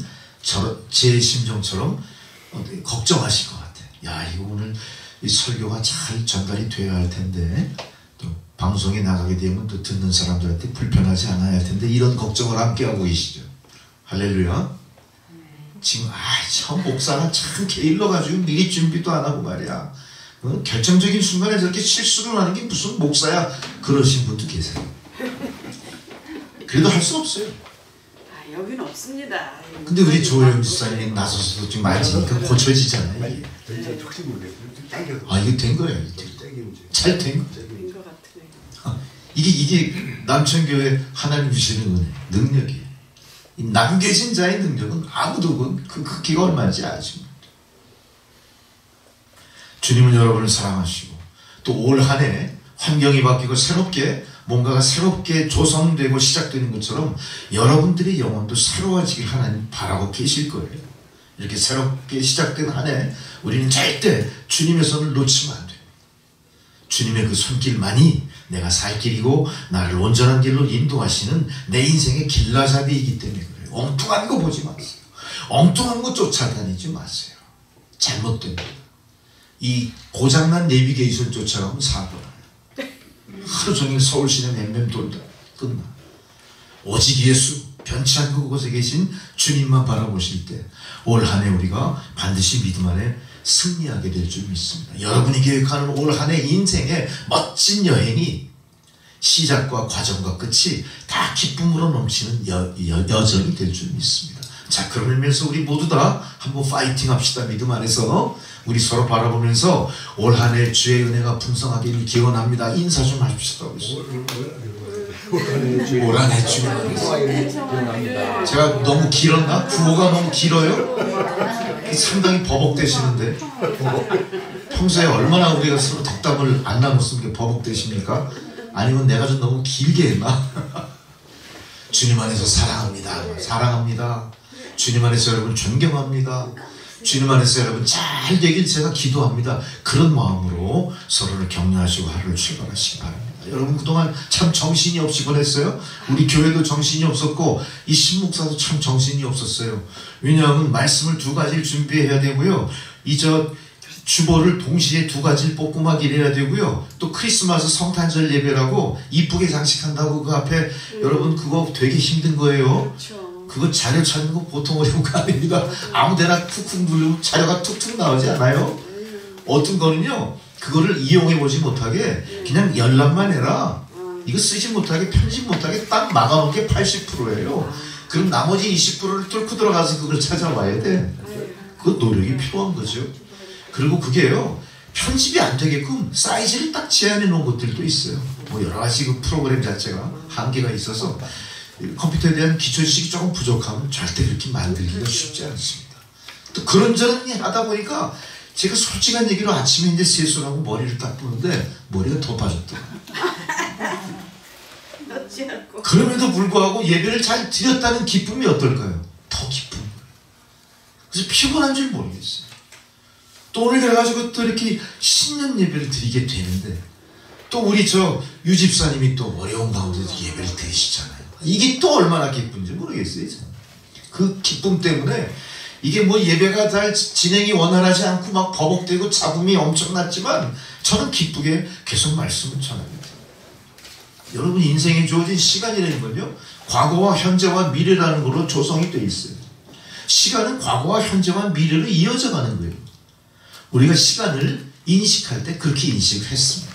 제 심정처럼 걱정하실 것 같아요. 야, 이거 오늘 이 설교가 잘 전달이 돼야 할 텐데 또 방송에 나가게 되면 또 듣는 사람들한테 불편하지 않아야 할 텐데 이런 걱정을 함께 하고 계시죠. 할렐루야. 지금 참 목사가 참 게을러가지고 미리 준비도 안 하고 말이야. 결정적인 순간에 저렇게 실수를 하는 게 무슨 목사야. 그러신 분도 계세요. 그래도 할 수 없어요. 아, 여기는 없습니다. 근데 우리 조영 집사님 나서서 좀 만지니까 고쳐지잖아요. 이게. 이제 혹시 모르겠어요. 당겨서. 아, 이게 된 거예요. 땡기면 잘 된 거예요. 된 것 같으네요. 이게 남천교회 하나님 주시는 은혜, 능력이에요. 이 남겨진 자의 능력은 아무도 그 크기가 얼마인지 아죠. 주님은 여러분을 사랑하시고 또 올 한 해 환경이 바뀌고 새롭게 뭔가가 새롭게 조성되고 시작되는 것처럼 여러분들의 영혼도 새로워지길 하나님 바라고 계실 거예요. 이렇게 새롭게 시작된 한 해 우리는 절대 주님의 손을 놓치면 안 돼요. 주님의 그 손길만이 내가 살 길이고 나를 온전한 길로 인도하시는 내 인생의 길라잡이이기 때문에 그래요. 엉뚱한 거 보지 마세요. 엉뚱한 거 쫓아다니지 마세요. 잘못됩니다. 이 고장난 내비게이션 쫓아가면 사고 나요. 하루 종일 서울 시내 맴맴 돌다 끝나. 오직 예수 변치 않고 그곳에 계신 주님만 바라보실 때 올 한 해 우리가 반드시 믿음 안에 승리하게 될 줄 믿습니다. 여러분이 계획하는 올 한 해 인생의 멋진 여행이 시작과 과정과 끝이 다 기쁨으로 넘치는 여정이 될 줄 믿습니다. 자, 그런 의미에서 우리 모두 다 한번 파이팅 합시다. 믿음 안에서 우리 서로 바라보면서 올 한 해 주의 은혜가 풍성하기를 기원합니다. 인사 좀 합시다. 올 한 해 주의 은혜가 제가 너무 길었나? 구호가 너무 길어요? 상당히 버벅대시는데 평소에 얼마나 우리가 서로 덕담을 안 나눴으면 버벅대십니까? 아니면 내가 좀 너무 길게 했나? 주님 안에서 사랑합니다. 사랑합니다. 주님 안에서 여러분 존경합니다. 주님 안에서 여러분 잘 되길 제가 기도합니다. 그런 마음으로 서로를 격려하시고 하루를 출발하시기 바랍니다. 여러분 그동안 참 정신이 없이 보냈어요. 우리 교회도 정신이 없었고 이 신목사도 참 정신이 없었어요. 왜냐하면 말씀을 두 가지를 준비해야 되고요. 주보를 동시에 두 가지를 뽑고 막 이래야 되고요. 또 크리스마스 성탄절 예배라고 이쁘게 장식한다고 그 앞에 여러분 그거 되게 힘든 거예요. 그거 자료 찾는 거 보통 어려운 거 아닙니다. 아무데나 쿡쿡 누르면 자료가 툭툭 나오지 않아요? 어떤 거는요. 그거를 이용해 보지 못하게 그냥 열람만 해라. 이거 쓰지 못하게 편집 못하게 딱 막아놓은 게 80%예요. 그럼 나머지 20%를 뚫고 들어가서 그걸 찾아와야 돼. 그 노력이 필요한 거죠. 그리고 그게요. 편집이 안 되게끔 사이즈를 딱 제한해 놓은 것들도 있어요. 뭐 여러 가지 그 프로그램 자체가 한계가 있어서 컴퓨터에 대한 기초지식이 조금 부족하면 절대 그렇게 만들기가 쉽지 않습니다. 또 그런저런 하다 보니까 제가 솔직한 얘기로 아침에 이제 세수하고 머리를 딱 부는데 머리가 더 빠졌더라고요. 그럼에도 불구하고 예배를 잘 드렸다는 기쁨이 어떨까요? 더 기쁜 거예요. 그래서 피곤한 줄 모르겠어요. 또 오늘 그래가지고 또 이렇게 신년 예배를 드리게 되는데 또 우리 유 집사님이 또 어려운 가운데도 예배를 드리시잖아요. 이게 또 얼마나 기쁜지 모르겠어요. 그 기쁨 때문에 이게 뭐 예배가 잘 진행이 원활하지 않고 막 버벅대고 잡음이 엄청났지만 저는 기쁘게 계속 말씀을 전합니다. 여러분 인생에 주어진 시간이라는 건요. 과거와 현재와 미래라는 걸로 조성이 되어 있어요. 시간은 과거와 현재와 미래로 이어져 가는 거예요. 우리가 시간을 인식할 때 그렇게 인식을 했습니다.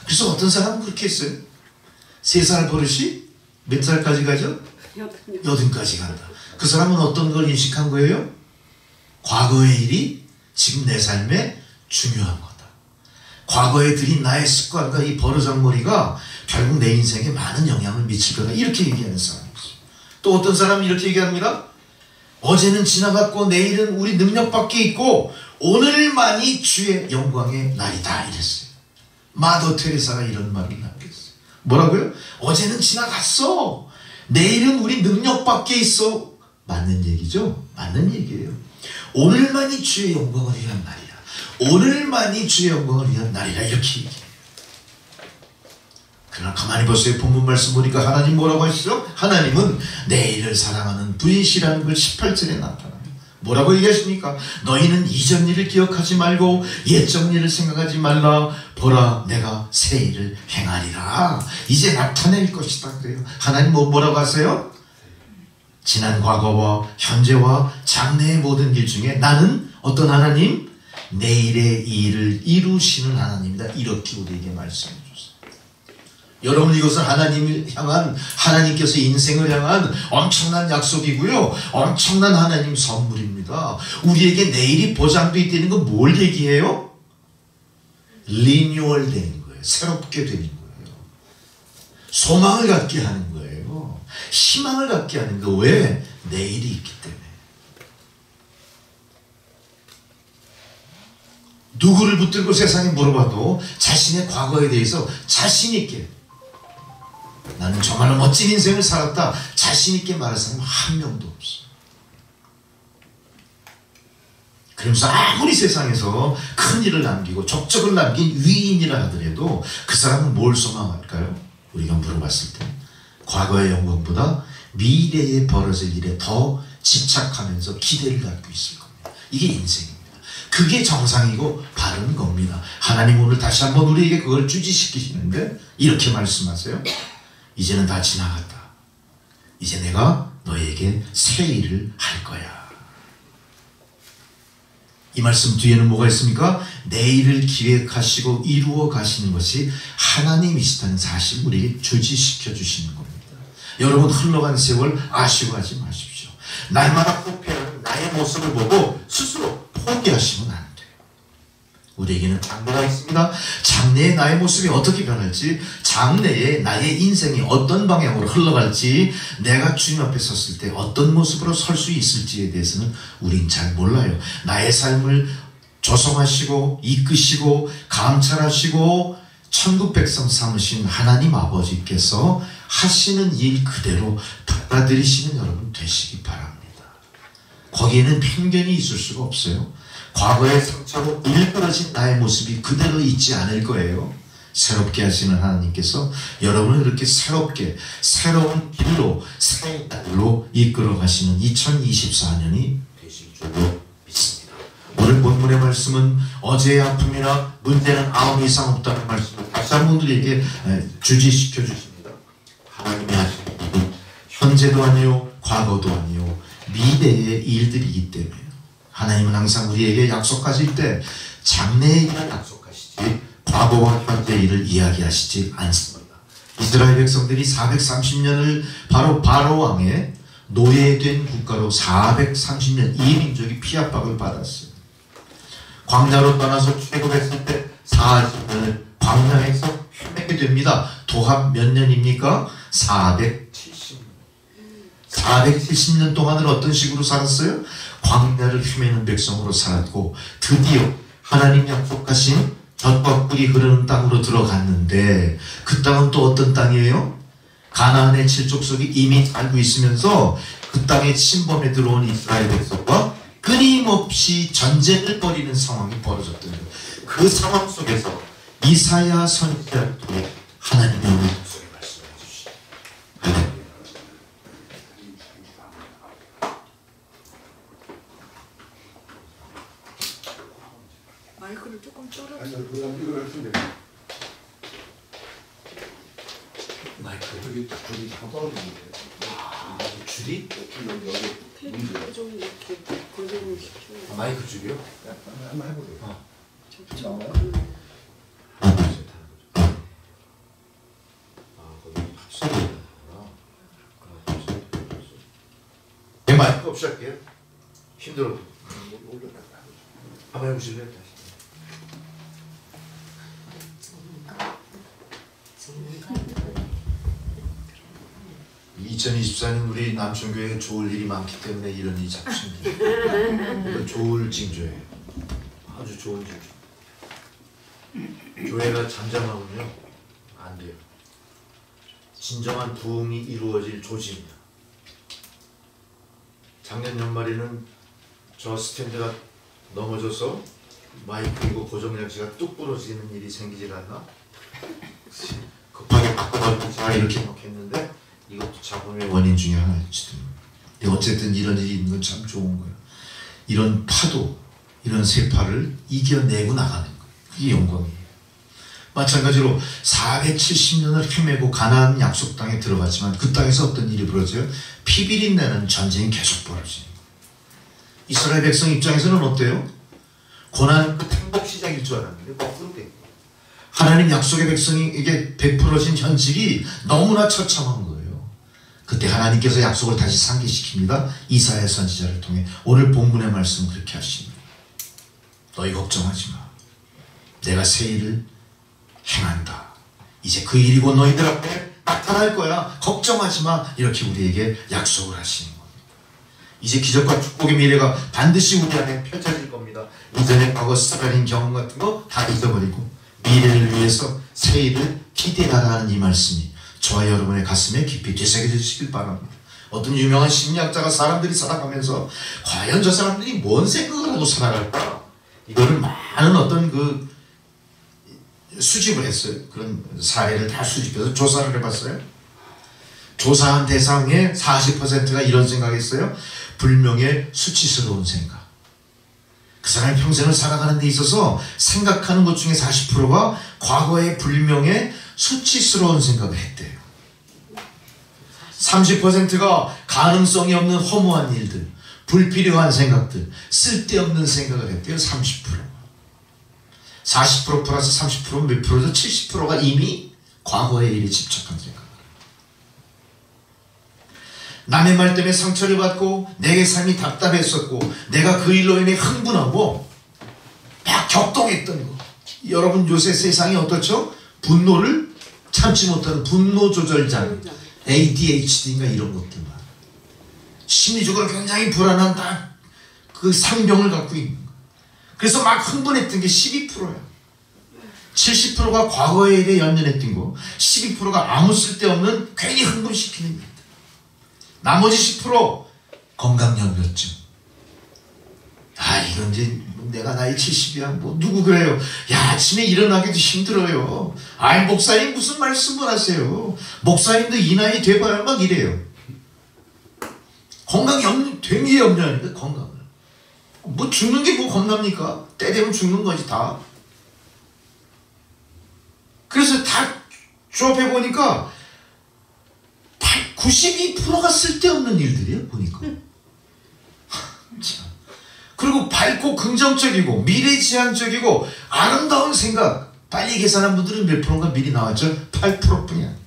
그래서 어떤 사람은 그렇게 했어요. 3살 버릇이 몇 살까지 가죠? 80까지 간다. 그 사람은 어떤 걸 인식한 거예요? 과거의 일이 지금 내 삶에 중요한 거다. 과거에 들인 나의 습관과 이 버르장머리가 결국 내 인생에 많은 영향을 미칠 거다. 이렇게 얘기하는 사람이죠. 또 어떤 사람은 이렇게 얘기합니다. 어제는 지나갔고 내일은 우리 능력 밖에 있고 오늘만이 주의 영광의 날이다. 이랬어요. 마더 테레사가 이런 말을 남겼어요. 뭐라고요? 어제는 지나갔어. 내일은 우리 능력 밖에 있어. 맞는 얘기죠? 맞는 얘기예요. 오늘만이 주의 영광을 위한 날이야. 오늘만이 주의 영광을 위한 날이라 이렇게 얘기해요. 그러나 가만히 보세요. 본문 말씀 보니까 하나님 뭐라고 하시죠? 하나님은 내일을 사랑하는 분이시라는 걸 18절에 나타나요. 뭐라고 얘기하십니까? 너희는 이전 일을 기억하지 말고 옛적 일을 생각하지 말라. 보라 내가 새 일을 행하리라. 이제 나타낼 것이다. 그래요. 하나님 뭐라고 하세요? 지난 과거와 현재와 장래의 모든 일 중에 나는 어떤 하나님? 내일의 일을 이루시는 하나님이다. 이렇게 우리에게 말씀해 주셨어요. 여러분 이것은 하나님을 향한 하나님께서 인생을 향한 엄청난 약속이고요. 엄청난 하나님 선물입니다. 우리에게 내일이 보장되어 있다는 건 뭘 얘기해요? 리뉴얼 되는 거예요. 새롭게 되는 거예요. 소망을 갖게 하는 거예요. 희망을 갖게 하는 거. 왜? 내일이 있기 때문에. 누구를 붙들고 세상에 물어봐도 자신의 과거에 대해서 자신 있게 나는 정말로 멋진 인생을 살았다 자신 있게 말할 사람 한 명도 없어. 그러면서 아무리 세상에서 큰 일을 남기고 족적을 남긴 위인이라 하더라도 그 사람은 뭘 소망할까요? 우리가 물어봤을 때 과거의 영광보다 미래에 벌어질 일에 더 집착하면서 기대를 갖고 있을 겁니다. 이게 인생입니다. 그게 정상이고 바른 겁니다. 하나님 오늘 다시 한번 우리에게 그걸 주지시키시는데 이렇게 말씀하세요. 이제는 다 지나갔다. 이제 내가 너에게 새 일을 할 거야. 이 말씀 뒤에는 뭐가 있습니까? 내일을 기획하시고 이루어 가시는 것이 하나님이시다는 사실 우리에게 주지시켜 주시는 겁니다. 여러분 흘러간 세월 아쉬워하지 마십시오. 날마다 후회하는 나의 모습을 보고 스스로 포기하시면 안 돼요. 우리에게는 장래가 있습니다. 장래의 나의 모습이 어떻게 변할지, 장래의 나의 인생이 어떤 방향으로 흘러갈지, 내가 주님 앞에 섰을 때 어떤 모습으로 설 수 있을지에 대해서는 우린 잘 몰라요. 나의 삶을 조성하시고 이끄시고 감찰하시고 천국 백성 삼으신 하나님 아버지께서 하시는 일 그대로 받아들이시는 여러분 되시기 바랍니다. 거기에는 편견이 있을 수가 없어요. 과거의 상처로 일그러진 나의 모습이 그대로 있지 않을 거예요. 새롭게 하시는 하나님께서 여러분을 이렇게 새롭게 새로운 길로 새 날로 이끌어 가시는 2024년이 되실 줄로 믿습니다. 오늘 본문의 말씀은 어제의 아픔이나 문제는 아무 이상 없다는 말씀을 다시 한번 우리에게 주지시켜 주십니다. 하나님이 하시는 일은 현재도 아니요 과거도 아니요 미래의 일들이기 때문에 하나님은 항상 우리에게 약속하실 때 장래의 일을 약속하시지 과거와 현재 일을 이야기하시지 않습니다. 이스라엘 백성들이 430년을 바로 바로 왕의 노예된 국가로 430년 이 민족이 피압박을 받았어요. 광야로 떠나서 출애굽했을 때 40년을 광야에서 헤매게 됩니다. 도합 몇 년입니까? 470년 동안을 어떤 식으로 살았어요? 광야를 헤매는 백성으로 살았고 드디어 하나님 약속하신 젖과 꿀이 흐르는 땅으로 들어갔는데 그 땅은 또 어떤 땅이에요? 가나안의 칠족속이 이미 살고 있으면서 그 땅에 침범해 들어온 이스라엘 백성과 끊임없이 전쟁을 벌이는 상황이 벌어졌던 거예요. 그 상황 속에서 이사야 선지자를 통해 하나님의 우리 속에 말씀해 주시죠. 마이크를 조금 떨어. 아니, 이걸 했으면 돼. 마이크 저기 잠깐 떨어지는데. 줄이? 여기 테이프를 좀 이렇게 고정을 시키고. 마이크 줄이요? 한번 해보세요. 접촉. 마이크 없이 할게요. 힘들어. 한번 해보실래요? 2024년 우리 남천교회에 좋을 일이 많기 때문에 이런 일이 자꾸 생깁니다. 좋을 징조예요. 아주 좋은 징조. 교회가 잠잠하면요 안 돼요. 진정한 부흥이 이루어질 조짐입니다. 작년 연말에는 저 스탠드가 넘어져서 마이크이고 고정장치가 뚝 부러지는 일이 생기질 않나? 급하게 바꿔가지고 자 이렇게 막 했는데 이것도 잡음의 원인 중에 하나일지도. 어쨌든 이런 일이 있는 건 참 좋은 거예요. 이런 파도, 이런 세파를 이겨내고 나가는 거예요. 이게 영광이에요. 마찬가지로 470년을 헤매고 가나안 약속 땅에 들어갔지만 그 땅에서 어떤 일이 벌어져요? 피비린내는 전쟁이 계속 벌어져요. 이스라엘 백성 입장에서는 어때요? 고난 끝 행복 시작일 줄 알았는데 거꾸로 돼요. 하나님 약속의 백성에게 베풀어진 현실이 너무나 처참한 거예요. 그때 하나님께서 약속을 다시 상기시킵니다. 이사야 선지자를 통해. 오늘 본문의 말씀은 그렇게 하십니다. 너희 걱정하지 마. 내가 새 일을 행한다. 이제 그 일이 곧 너희들 앞에 나타날 거야. 걱정하지 마. 이렇게 우리에게 약속을 하시는 겁니다. 이제 기적과 축복의 미래가 반드시 우리 안에 펼쳐질 겁니다. 이전에 과거 스타일인 경험 같은 거 다 잊어버리고 미래를 위해서 새 일을 기대하라는 이 말씀이 저와 여러분의 가슴에 깊이 되새겨지시길 바랍니다. 어떤 유명한 심리학자가 사람들이 살아가면서 과연 저 사람들이 뭔 생각을 하고 살아갈까? 이거를 많은 어떤 그 수집을 했어요. 그런 사례를 다 수집해서 조사를 해봤어요. 조사한 대상의 40%가 이런 생각했어요. 불명예 수치스러운 생각. 그 사람이 평생을 살아가는 데 있어서 생각하는 것 중에 40%가 과거의 불명예 수치스러운 생각을 했대요. 30%가 가능성이 없는 허무한 일들, 불필요한 생각들, 쓸데없는 생각을 했대요. 30%. 40% 플러스 30%는 몇 프로죠? 70%가 이미 과거의 일에 집착한 생각. 남의 말 때문에 상처를 받고 내게 삶이 답답했었고 내가 그 일로 인해 흥분하고 막 격동했던 거. 여러분 요새 세상이 어떻죠? 분노를 참지 못하는 분노 조절장, ADHD인가 이런 것들만. 심리적으로 굉장히 불안한 딱 그 상병을 갖고 있는 거. 그래서 막 흥분했던 게 12%야. 70%가 과거의 일에 연연했던 거, 12%가 아무 쓸데없는 괜히 흥분시키는 일. 나머지 10% 건강연료증. 아, 이건 이제 내가 나이 70이야. 뭐 누구 그래요? 야, 아침에 일어나기도 힘들어요. 아이, 목사님 무슨 말씀을 하세요? 목사님도 이 나이 돼봐야 막 이래요. 건강 되는 게 염려하는데 건강을. 뭐 죽는 게 뭐 겁납니까? 때 되면 죽는 거지 다. 그래서 다 조합해보니까 92%가 쓸데없는 일들이에요, 보니까. 그리고 밝고 긍정적이고 미래지향적이고 아름다운 생각. 빨리 계산한 분들은 몇 프로인가 미리 나왔죠? 8%뿐이야.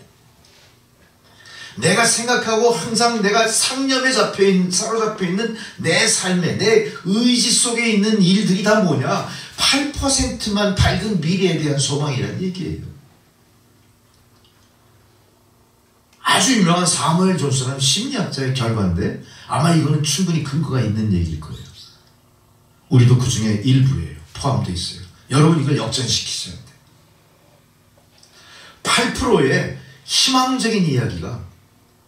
내가 생각하고 항상 내가 상념에 사로잡혀 있는 내 삶에, 내 의지 속에 있는 일들이 다 뭐냐? 8%만 밝은 미래에 대한 소망이라는 얘기예요. 아주 유명한 사무엘 존스라는 심리학자의 결과인데 아마 이거는 충분히 근거가 있는 얘기일 거예요. 우리도 그 중에 일부예요. 포함되어 있어요. 여러분 이걸 역전시키셔야 돼요. 8%의 희망적인 이야기가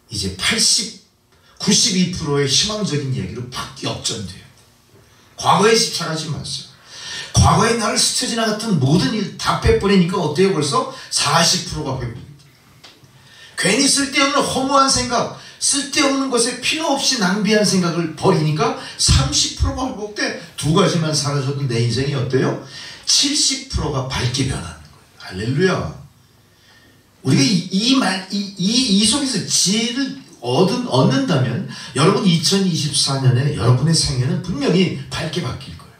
이제 92%의 희망적인 이야기로 팍 역전돼요. 과거에 집착하지 마세요. 과거에 나를 스쳐 지나갔던 모든 일 다 빼버리니까 어때요? 벌써 40%가 회복이. 괜히 쓸데없는 허무한 생각, 쓸데없는 것에 필요 없이 낭비한 생각을 버리니까 30%가 회복돼. 두 가지만 사라져도 내 인생이 어때요? 70%가 밝게 변하는 거예요. 할렐루야. 우리가 이 속에서 지혜를 얻는다면 여러분 2024년에 여러분의 생애는 분명히 밝게 바뀔 거예요.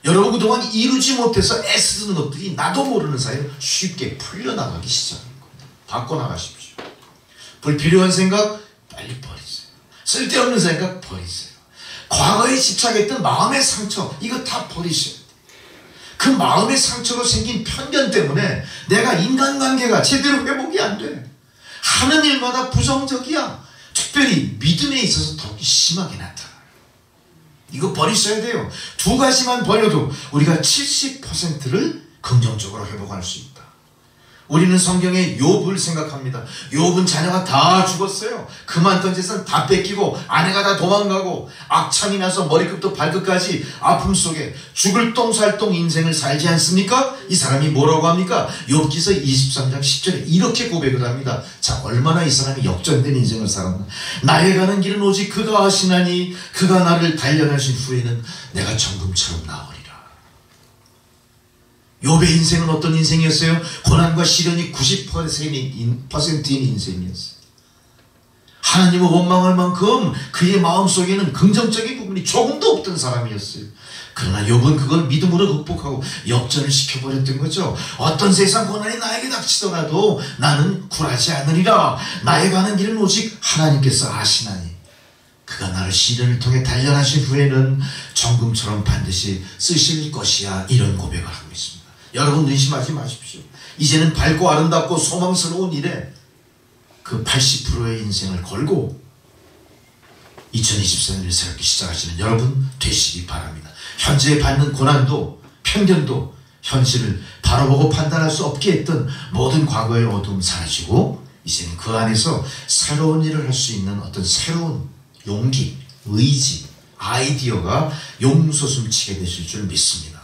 여러분 그동안 이루지 못해서 애쓰는 것들이 나도 모르는 사이에 쉽게 풀려나가기 시작합니다. 바꿔나가십시오. 불필요한 생각 빨리 버리세요. 쓸데없는 생각 버리세요. 과거에 집착했던 마음의 상처 이거 다 버리셔야 돼요. 그 마음의 상처로 생긴 편견 때문에 내가 인간관계가 제대로 회복이 안 돼. 하는 일마다 부정적이야. 특별히 믿음에 있어서 더 심하게 나타나요. 이거 버리셔야 돼요. 두 가지만 버려도 우리가 70%를 긍정적으로 회복할 수 있다. 우리는 성경의 욥을 생각합니다. 욥은 자녀가 다 죽었어요. 그만던 재산 다 뺏기고 아내가 다 도망가고 악창이 나서 머리끝부터 발끝까지 아픔 속에 죽을 똥살똥 인생을 살지 않습니까? 이 사람이 뭐라고 합니까? 욥기서 23장 10절에 이렇게 고백을 합니다. 자, 얼마나 이 사람이 역전된 인생을 살았나. 나의 가는 길은 오직 그가 하시나니 그가 나를 단련하신 후에는 내가 정금처럼 나오리라. 욥의 인생은 어떤 인생이었어요? 고난과 시련이 90%인 인생이었어요. 하나님을 원망할 만큼 그의 마음속에는 긍정적인 부분이 조금도 없던 사람이었어요. 그러나 욥은 그걸 믿음으로 극복하고 역전을 시켜버렸던 거죠. 어떤 세상 고난이 나에게 닥치더라도 나는 굴하지 않으리라. 나의 가는 길은 오직 하나님께서 아시나니 그가 나를 시련을 통해 단련하신 후에는 정금처럼 반드시 쓰실 것이야. 이런 고백을 하고 있습니다. 여러분 의심하지 마십시오. 이제는 밝고 아름답고 소망스러운 일에 그 80%의 인생을 걸고 2024년을 새롭게 시작하시는 여러분 되시기 바랍니다. 현재 받는 고난도 편견도 현실을 바라보고 판단할 수 없게 했던 모든 과거의 어두움 사라지고 이제는 그 안에서 새로운 일을 할 수 있는 어떤 새로운 용기, 의지, 아이디어가 용솟음치게 되실 줄 믿습니다.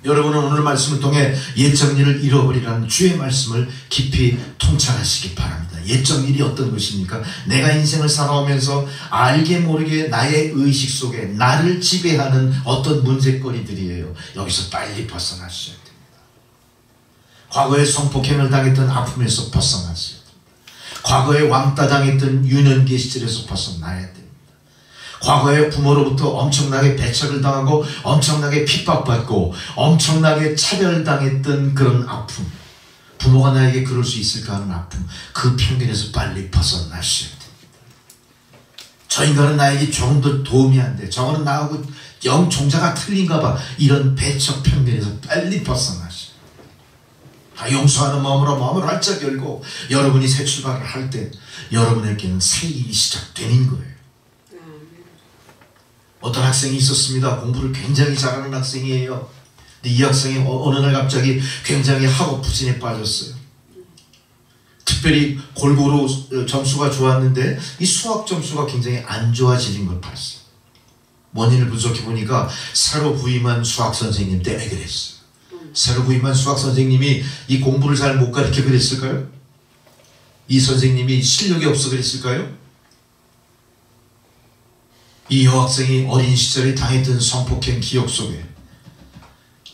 여러분은 오늘 말씀을 통해 옛적 일을 잃어버리라는 주의 말씀을 깊이 통찰하시기 바랍니다. 옛적 일이 어떤 것입니까? 내가 인생을 살아오면서 알게 모르게 나의 의식 속에 나를 지배하는 어떤 문제거리들이에요. 여기서 빨리 벗어나셔야 됩니다. 과거에 성폭행을 당했던 아픔에서 벗어나셔야 됩니다. 과거에 왕따 당했던 유년기 시절에서 벗어나야 됩니다. 과거에 부모로부터 엄청나게 배척을 당하고 엄청나게 핍박받고 엄청나게 차별당했던 그런 아픔, 부모가 나에게 그럴 수 있을까 하는 아픔, 그 편견에서 빨리 벗어나셔야 됩니다. 저 인간은 나에게 조금 더 도움이 안 돼, 저거는 나하고 영 종자가 틀린가 봐, 이런 배척 편견에서 빨리 벗어나셔야 됩니다. 용서하는 마음으로 마음을 활짝 열고 여러분이 새 출발을 할 때 여러분에게는 새 일이 시작되는 거예요. 어떤 학생이 있었습니다. 공부를 굉장히 잘하는 학생이에요. 근데 이 학생이 어느 날 갑자기 굉장히 학업 부진에 빠졌어요. 특별히 골고루 점수가 좋았는데 이 수학 점수가 굉장히 안 좋아지는 걸 봤어요. 원인을 분석해 보니까 새로 부임한 수학 선생님 때문에 그랬어요. 새로 부임한 수학 선생님이 이 공부를 잘 못 가르쳐 그랬을까요? 이 선생님이 실력이 없어 그랬을까요? 이 여학생이 어린 시절에 당했던 성폭행 기억 속에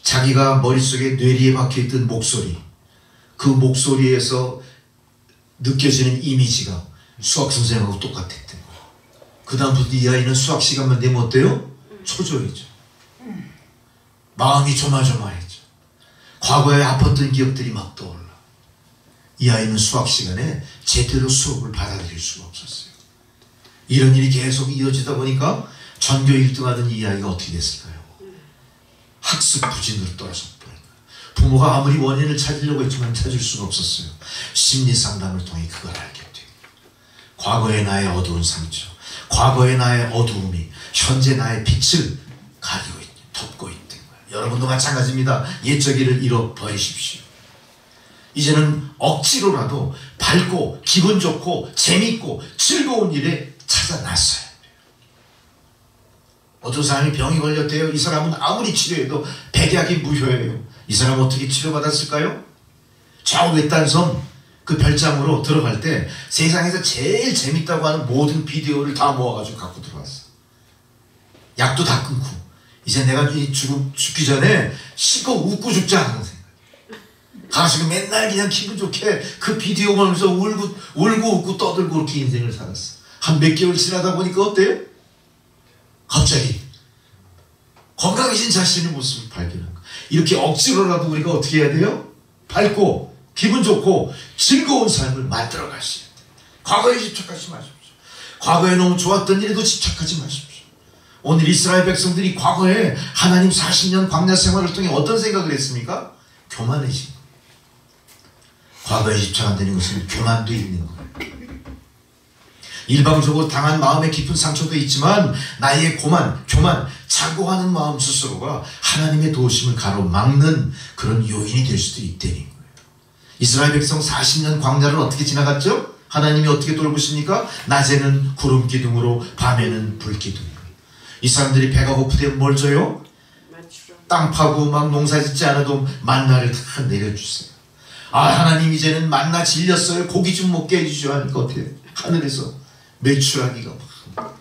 자기가 머릿속에 뇌리에 박혀있던 목소리, 그 목소리에서 느껴지는 이미지가 수학 선생님하고 똑같았던 거예요. 그 다음부터 이 아이는 수학 시간만 되면 어때요? 초조해져. 마음이 조마조마해져. 과거에 아팠던 기억들이 막 떠올라. 이 아이는 수학 시간에 제대로 수업을 받아들일 수가 없었어요. 이런 일이 계속 이어지다 보니까 전교 1등 하던 이 아이가 어떻게 됐을까요? 학습 부진으로 떨어져 버린 거예요. 부모가 아무리 원인을 찾으려고 했지만 찾을 수가 없었어요. 심리 상담을 통해 그걸 알게 돼요. 과거의 나의 어두운 상처, 과거의 나의 어두움이 현재 나의 빛을 가리고 있는, 덮고 있는 거예요. 여러분도 마찬가지입니다. 옛적 일을 잃어버리십시오. 이제는 억지로라도 밝고 기분 좋고 재밌고 즐거운 일에 찾아 나서야 돼요. 어떤 사람이 병이 걸렸대요. 이 사람은 아무리 치료해도 백약이 무효예요. 이 사람 어떻게 치료받았을까요? 저 외딴 섬 그 별장으로 들어갈 때 세상에서 제일 재밌다고 하는 모든 비디오를 다 모아가지고 갖고 들어왔어. 약도 다 끊고 이제 내가 죽기 전에 씻고 웃고 죽자 하는 생각. 가가지고 맨날 그냥 기분 좋게 그 비디오 보면서 울고 웃고 떠들고 그렇게 인생을 살았어. 한 몇 개월 지나다 보니까 어때요? 갑자기 건강해진 자신의 모습을 발견한 거야. 이렇게 억지로라도 우리가 어떻게 해야 돼요? 밝고 기분 좋고 즐거운 삶을 만들어 가셔야 돼요. 과거에 집착하지 마십시오. 과거에 너무 좋았던 일에도 집착하지 마십시오. 오늘 이스라엘 백성들이 과거에 하나님 40년 광야 생활을 통해 어떤 생각을 했습니까? 교만해진 거예요. 과거에 집착한다는 것은 교만도 있는 거예요. 일방적으로 당한 마음의 깊은 상처도 있지만 나의 교만, 자고하는 마음 스스로가 하나님의 도우심을 가로막는 그런 요인이 될 수도 있다는 거예요. 이스라엘 백성 40년 광야를 어떻게 지나갔죠? 하나님이 어떻게 돌보십니까? 낮에는 구름 기둥으로, 밤에는 불 기둥으로. 이 사람들이 배가 고프되면 뭘 줘요? 땅 파고 막 농사 짓지 않아도 만나를 다 내려주세요. 아, 하나님 이제는 만나 질렸어요. 고기 좀 먹게 해주시오 하니까 어때요? 하늘에서 메추라기가 막,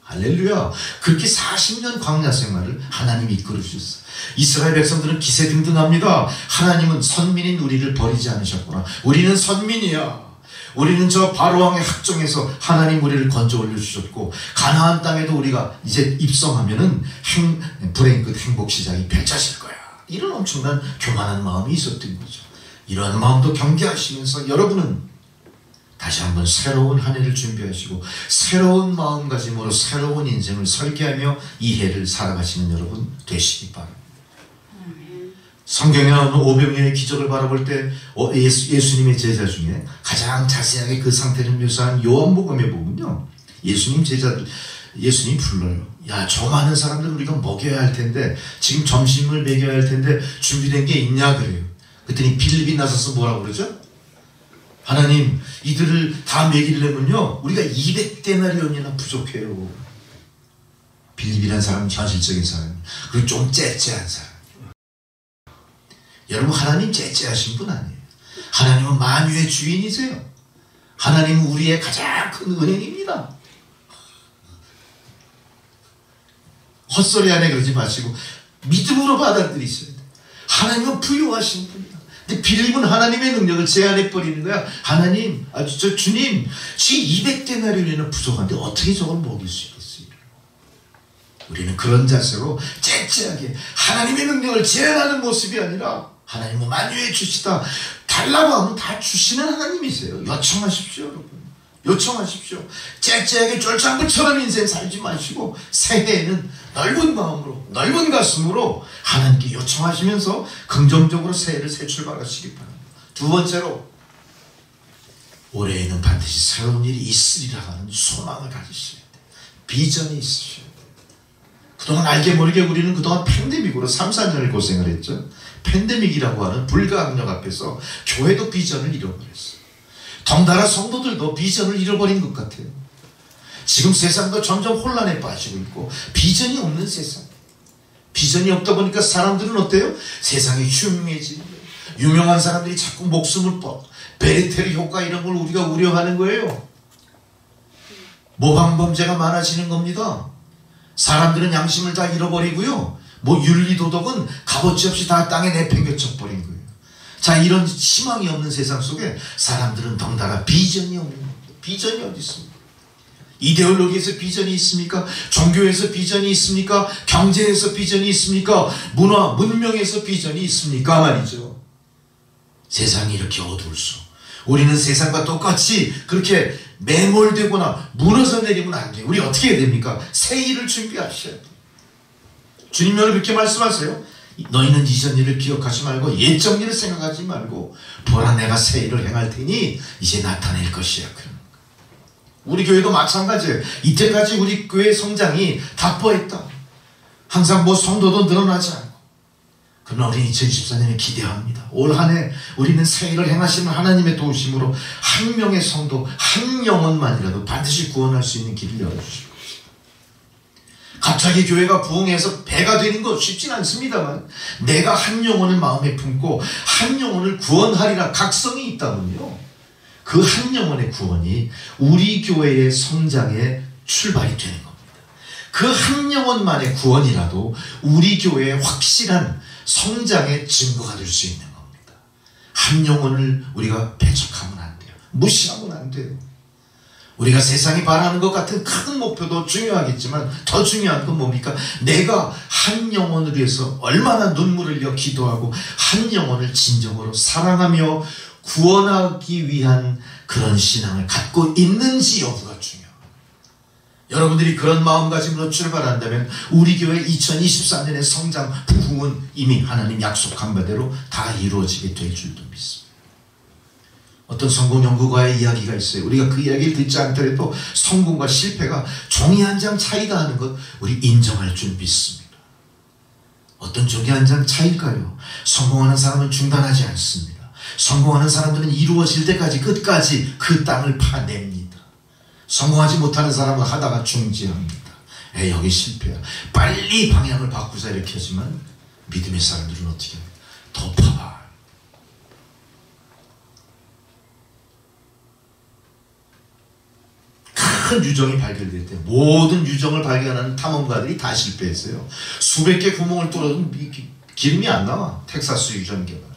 할렐루야. 그렇게 40년 광야 생활을 하나님이 이끌어 주셨어요. 이스라엘 백성들은 기세등등합니다. 하나님은 선민인 우리를 버리지 않으셨구나. 우리는 선민이야. 우리는 저 바로왕의 학종에서 하나님 우리를 건져 올려주셨고 가나안 땅에도 우리가 이제 입성하면은 불행 끝 행복 시작이 펼쳐질 거야. 이런 엄청난 교만한 마음이 있었던 거죠. 이러한 마음도 경계하시면서 여러분은 다시 한번 새로운 한 해를 준비하시고 새로운 마음가짐으로 새로운 인생을 설계하며 이 해를 살아가시는 여러분 되시기 바랍니다. 성경에 나오는 오병이어의 기적을 바라볼 때 예수님의 제자 중에 가장 자세하게 그 상태를 묘사한 요한복음에 보면요, 예수님 불러요. 야, 저 많은 사람들 우리가 먹여야 할 텐데, 지금 점심을 먹여야 할 텐데 준비된 게 있냐 그래요. 그랬더니 빌립이 나서서 뭐라고 그러죠? 하나님 이들을 다 먹이려면요 우리가 200데나리온이나 부족해요. 빌립이라는 사람은 현실적인 사람이에요. 그리고 좀 째째한 사람. 여러분 하나님 째째하신 분 아니에요. 하나님은 만유의 주인이세요. 하나님은 우리의 가장 큰 은행입니다. 헛소리 안에 그러지 마시고 믿음으로 받아들이셔야 돼요. 하나님은 부유하신 분이다. 근데 빌립은 하나님의 능력을 제한해버리는 거야. 하나님, 주님, 200데나리온이나 부족한데 어떻게 저걸 먹일 수 있겠어요? 우리는 그런 자세로 째째하게 하나님의 능력을 제한하는 모습이 아니라 하나님은 만유의 주시다. 달라고 하면 다 주시는 하나님이세요. 요청하십시오, 여러분. 요청하십시오. 째째하게 쫄창부처럼 인생 살지 마시고 새해에는 넓은 마음으로 넓은 가슴으로 하나님께 요청하시면서 긍정적으로 새해를 새 출발하시기 바랍니다. 두 번째로 올해에는 반드시 새로운 일이 있으리라 하는 소망을 가지셔야 돼요. 비전이 있으셔야 돼요. 그동안 알게 모르게 우리는 그동안 팬데믹으로 3, 4년을 고생을 했죠. 팬데믹이라고 하는 불가항력 앞에서 교회도 비전을 잃어버렸어요. 덩달아 성도들도 비전을 잃어버린 것 같아요. 지금 세상도 점점 혼란에 빠지고 있고 비전이 없는 세상. 비전이 없다 보니까 사람들은 어때요? 세상이 흉흉해지는 거예요. 유명한 사람들이 자꾸 목숨을 베레테르 효과 이런 걸 우리가 우려하는 거예요. 모방범죄가 많아지는 겁니다. 사람들은 양심을 다 잃어버리고요. 윤리도덕은 값어치 없이 다 땅에 내팽개쳐버린 거예요. 자, 이런 희망이 없는 세상 속에 사람들은 덩달아 비전이 없는 겁니다. 비전이 어디 있습니까? 이데올로기에서 비전이 있습니까? 종교에서 비전이 있습니까? 경제에서 비전이 있습니까? 문화, 문명에서 비전이 있습니까? 말이죠. 세상이 이렇게 어두울수록 우리는 세상과 똑같이 그렇게 매몰되거나 무너져 내리면 안 돼요. 우리 어떻게 해야 됩니까? 새 일을 준비하셔야 돼요. 주님 여러분 그렇게 말씀하세요. 너희는 이전 일을 기억하지 말고 옛적 일을 생각하지 말고 보라 내가 새 일을 행할 테니 이제 나타낼 것이야. 우리 교회도 마찬가지예요. 이때까지 우리 교회 성장이 답보했다. 항상 성도도 늘어나지 않고. 그러나 우리 2024년에 기대합니다. 올 한 해 우리는 새 일을 행하시는 하나님의 도우심으로 한 명의 성도, 한 영혼만이라도 반드시 구원할 수 있는 길을 열어주실 것입니다. 갑자기 교회가 부흥해서 배가 되는 거 쉽진 않습니다만 내가 한 영혼을 마음에 품고 한 영혼을 구원하리라 각성이 있다면요. 그 한 영혼의 구원이 우리 교회의 성장의 출발이 되는 겁니다. 그 한 영혼만의 구원이라도 우리 교회의 확실한 성장의 증거가 될 수 있는 겁니다. 한 영혼을 우리가 배척하면 안 돼요. 무시하면 안 돼요. 우리가 세상이 바라는 것 같은 큰 목표도 중요하겠지만 더 중요한 건 뭡니까? 내가 한 영혼을 위해서 얼마나 눈물을 흘려 기도하고 한 영혼을 진정으로 사랑하며 구원하기 위한 그런 신앙을 갖고 있는지 여부가 중요합니다. 여러분들이 그런 마음가짐으로 출발한다면 우리 교회 2024년의 성장 부흥은 이미 하나님 약속한 바대로 다 이루어지게 될 줄도 믿습니다. 어떤 성공 연구가의 이야기가 있어요. 우리가 그 이야기를 듣지 않더라도 성공과 실패가 종이 한 장 차이다 하는 것 우리 인정할 줄 믿습니다. 어떤 종이 한 장 차이일까요? 성공하는 사람은 중단하지 않습니다. 성공하는 사람들은 이루어질 때까지 끝까지 그 땅을 파냅니다. 성공하지 못하는 사람은 하다가 중지합니다. 여기 실패야. 빨리 방향을 바꾸자 이렇게 하지만 믿음의 사람들은 어떻게 합니까? 더 파봐. 큰 유정이 발견될 때 모든 유정을 발견하는 탐험가들이 다 실패했어요. 수백 개 구멍을 뚫어도 기름이 안 나와. 텍사스 유정 개발.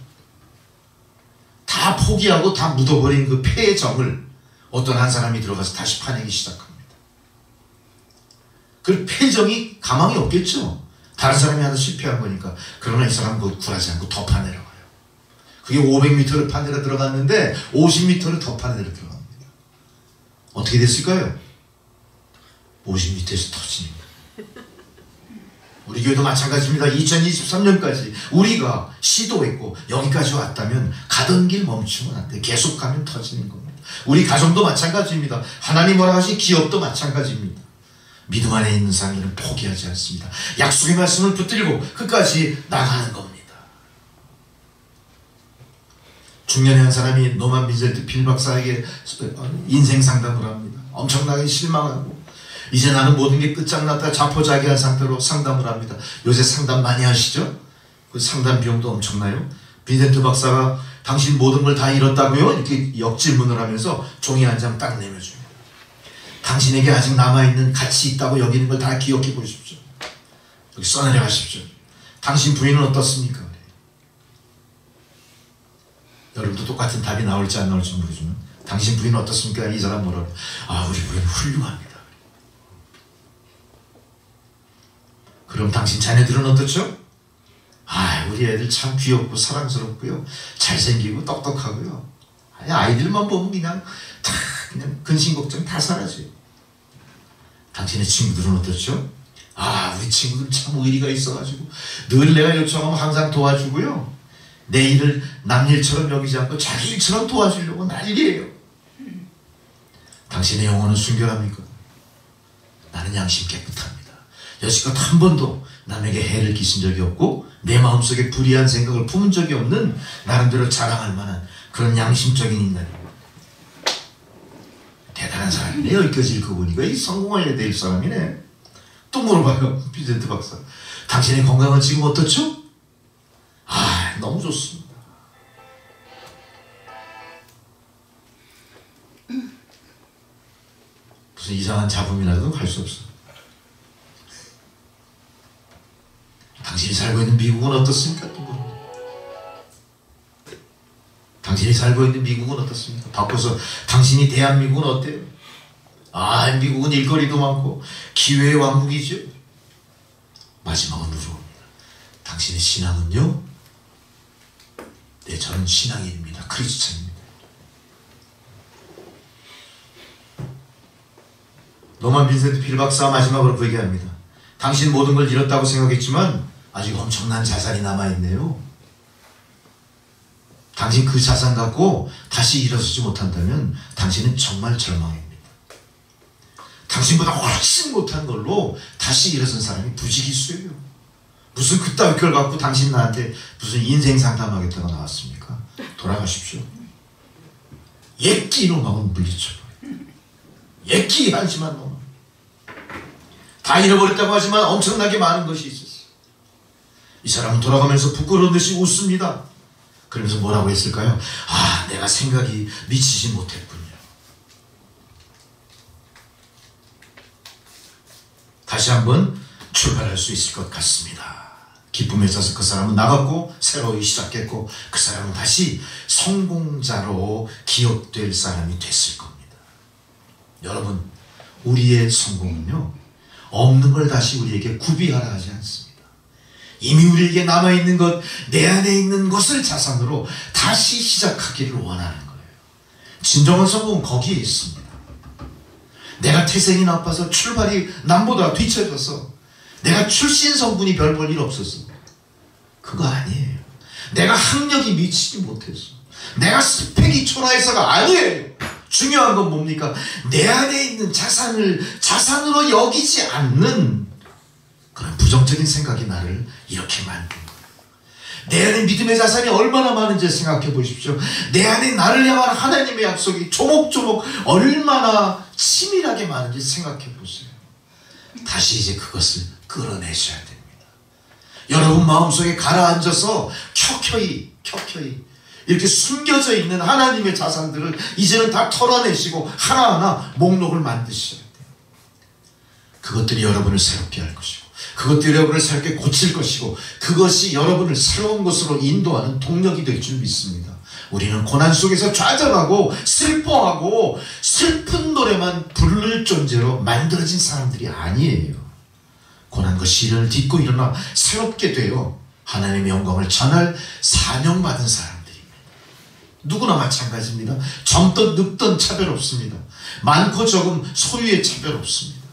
다 포기하고 다 묻어버린 그 폐의 정을 어떤 한 사람이 들어가서 다시 파내기 시작합니다. 그 폐정이 가망이 없겠죠. 다른 사람이 하나 실패한 거니까. 그러나 이 사람은 그거 굴하지 않고 더 파내려가요. 그게 500m를 파내려 들어갔는데 50m를 더 파내려 들어갑니다. 어떻게 됐을까요? 50m에서 터집니다. 우리 교회도 마찬가지입니다. 2023년까지 우리가 시도했고 여기까지 왔다면 가던 길 멈추면 안 돼. 계속 가면 터지는 겁니다. 우리 가정도 마찬가지입니다. 하나님 허락하신 기업도 마찬가지입니다. 믿음 안에 있는 사람들은 포기하지 않습니다. 약속의 말씀을 붙들고 끝까지 나가는 겁니다. 중년의 한 사람이 노만 빈센트 필 박사에게 인생 상담을 합니다. 엄청나게 실망하고 이제 나는 모든 게 끝장났다 자포자기한 상태로 상담을 합니다. 요새 상담 많이 하시죠? 그 상담 비용도 엄청나요. 빈센트 박사가 당신 모든 걸 다 잃었다고요? 이렇게 역질문을 하면서 종이 한 장 딱 내려줍니다. 당신에게 아직 남아있는 가치 있다고 여기는 걸 다 기억해 보십시오. 여기 써내려 가십시오. 당신 부인은 어떻습니까? 여러분도 똑같은 답이 나올지 안 나올지 모르지만 당신 부인은 어떻습니까? 이 사람 뭐라고? 아, 우리 부인 훌륭합니다. 그럼 당신 자녀들은 어떻죠? 아, 우리 애들 참 귀엽고 사랑스럽고요, 잘생기고 똑똑하고요. 아이들만 보면 그냥 다 그냥 근심 걱정 다 사라져요. 당신의 친구들은 어떻죠? 아, 우리 친구들 참 의리가 있어가지고 늘 내가 요청하면 항상 도와주고요, 내 일을 남 일처럼 여기지 않고 자기 일처럼 도와주려고 난리예요. 당신의 영혼은 순결합니까? 나는 양심 깨끗합니다. 여지껏 한 번도 남에게 해를 끼친 적이 없고 내 마음속에 불의한 생각을 품은 적이 없는 나름대로 자랑할 만한 그런 양심적인 인간입니다. 대단한 사람이네. 여기까지 읽어보니까 이 성공해야 될 사람이네. 또 물어봐요. 빈센트 박사, 당신의 건강은 지금 어떻죠? 아, 너무 좋습니다. 무슨 이상한 잡음이라도 할 수 없어. 당신이 살고 있는 미국은 어떻습니까? 당신이 살고 있는 미국은 어떻습니까? 바꿔서 당신이 대한민국은 어때요? 아, 미국은 일거리도 많고 기회의 왕국이죠. 마지막은 물어봅니다. 당신의 신앙은요? 네, 저는 신앙인입니다. 크리스찬입니다. 노만 빈센트 필 박사가 마지막으로 그 얘기합니다. 당신 모든 걸 잃었다고 생각했지만 아직 엄청난 자산이 남아있네요. 당신 그 자산 갖고 다시 일어서지 못한다면 당신은 정말 절망입니다. 당신보다 훨씬 못한 걸로 다시 일어선 사람이 부지기수예요. 무슨 그따위 걸 갖고 당신 나한테 무슨 인생 상담하겠다고 나왔습니까? 돌아가십시오. 옛끼 놈하고 물리쳐버려요. 옛끼 한심한 놈. 다 잃어버렸다고 하지만 엄청나게 많은 것이 있었어요. 이 사람은 돌아가면서 부끄러운 듯이 웃습니다. 그러면서 뭐라고 했을까요? 아, 내가 생각이 미치지 못했군요. 다시 한번 출발할 수 있을 것 같습니다. 기쁨에 차서 그 사람은 나갔고 새로이 시작했고 그 사람은 다시 성공자로 기억될 사람이 됐을 겁니다. 여러분, 우리의 성공은요, 없는 걸 다시 우리에게 구비하라 하지 않습니다. 이미 우리에게 남아있는 것, 내 안에 있는 것을 자산으로 다시 시작하기를 원하는 거예요. 진정한 성공은 거기에 있습니다. 내가 태생이 나빠서 출발이 남보다 뒤쳐져서 내가 출신 성분이 별 볼 일 없었어. 그거 아니에요. 내가 학력이 미치지 못해서, 내가 스펙이 초라해서가 아니에요. 중요한 건 뭡니까? 내 안에 있는 자산을 자산으로 여기지 않는 그런 부정적인 생각이 나를 이렇게 만든 거예요. 내 안에 믿음의 자산이 얼마나 많은지 생각해 보십시오. 내 안에 나를 향한 하나님의 약속이 조목조목 얼마나 치밀하게 많은지 생각해 보세요. 다시 이제 그것을 끌어내셔야 됩니다. 여러분 마음속에 가라앉아서 켜켜이 이렇게 숨겨져 있는 하나님의 자산들을 이제는 다 털어내시고 하나하나 목록을 만드셔야 돼요. 그것들이 여러분을 새롭게 할 것이고, 그것들이 여러분을 새롭게 고칠 것이고, 그것이 여러분을 새로운 것으로 인도하는 동력이 될 줄 믿습니다. 우리는 고난 속에서 좌절하고 슬퍼하고 슬픈 노래만 부를 존재로 만들어진 사람들이 아니에요. 고난과 시련을 딛고 일어나 새롭게 되어 하나님의 영광을 전할 사명받은 사람들입니다. 누구나 마찬가지입니다. 젊든 늙든 차별 없습니다. 많고 적음 소유의 차별 없습니다.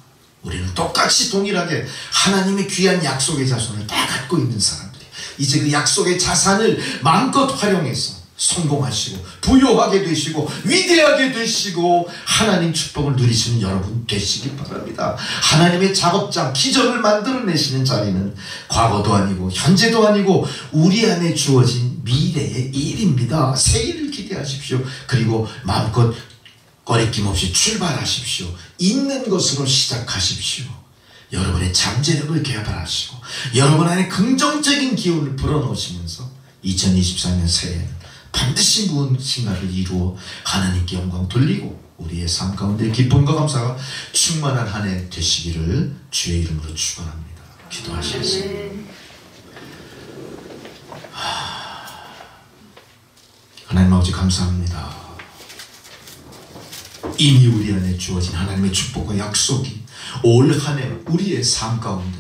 우리는 똑같이 동일하게 하나님의 귀한 약속의 자손을 다 갖고 있는 사람들이 이제 그 약속의 자산을 마음껏 활용해서 성공하시고 부유하게 되시고 위대하게 되시고 하나님 축복을 누리시는 여러분 되시기 바랍니다. 하나님의 작업장, 기적을 만들어내시는 자리는 과거도 아니고 현재도 아니고 우리 안에 주어진 미래의 일입니다. 새일을 기대하십시오. 그리고 마음껏 꺼리낌 없이 출발하십시오. 있는 것으로 시작하십시오. 여러분의 잠재력을 개발하시고 여러분 안에 긍정적인 기운을 불어넣으시면서 2024년 새해에는 반드시 무엇인가를 이루어 하나님께 영광 돌리고 우리의 삶 가운데 기쁨과 감사가 충만한 한 해 되시기를 주의 이름으로 축원합니다. 기도하시겠습니다. 하나님 아버지 감사합니다. 이미 우리 안에 주어진 하나님의 축복과 약속이 올 한 해 우리의 삶 가운데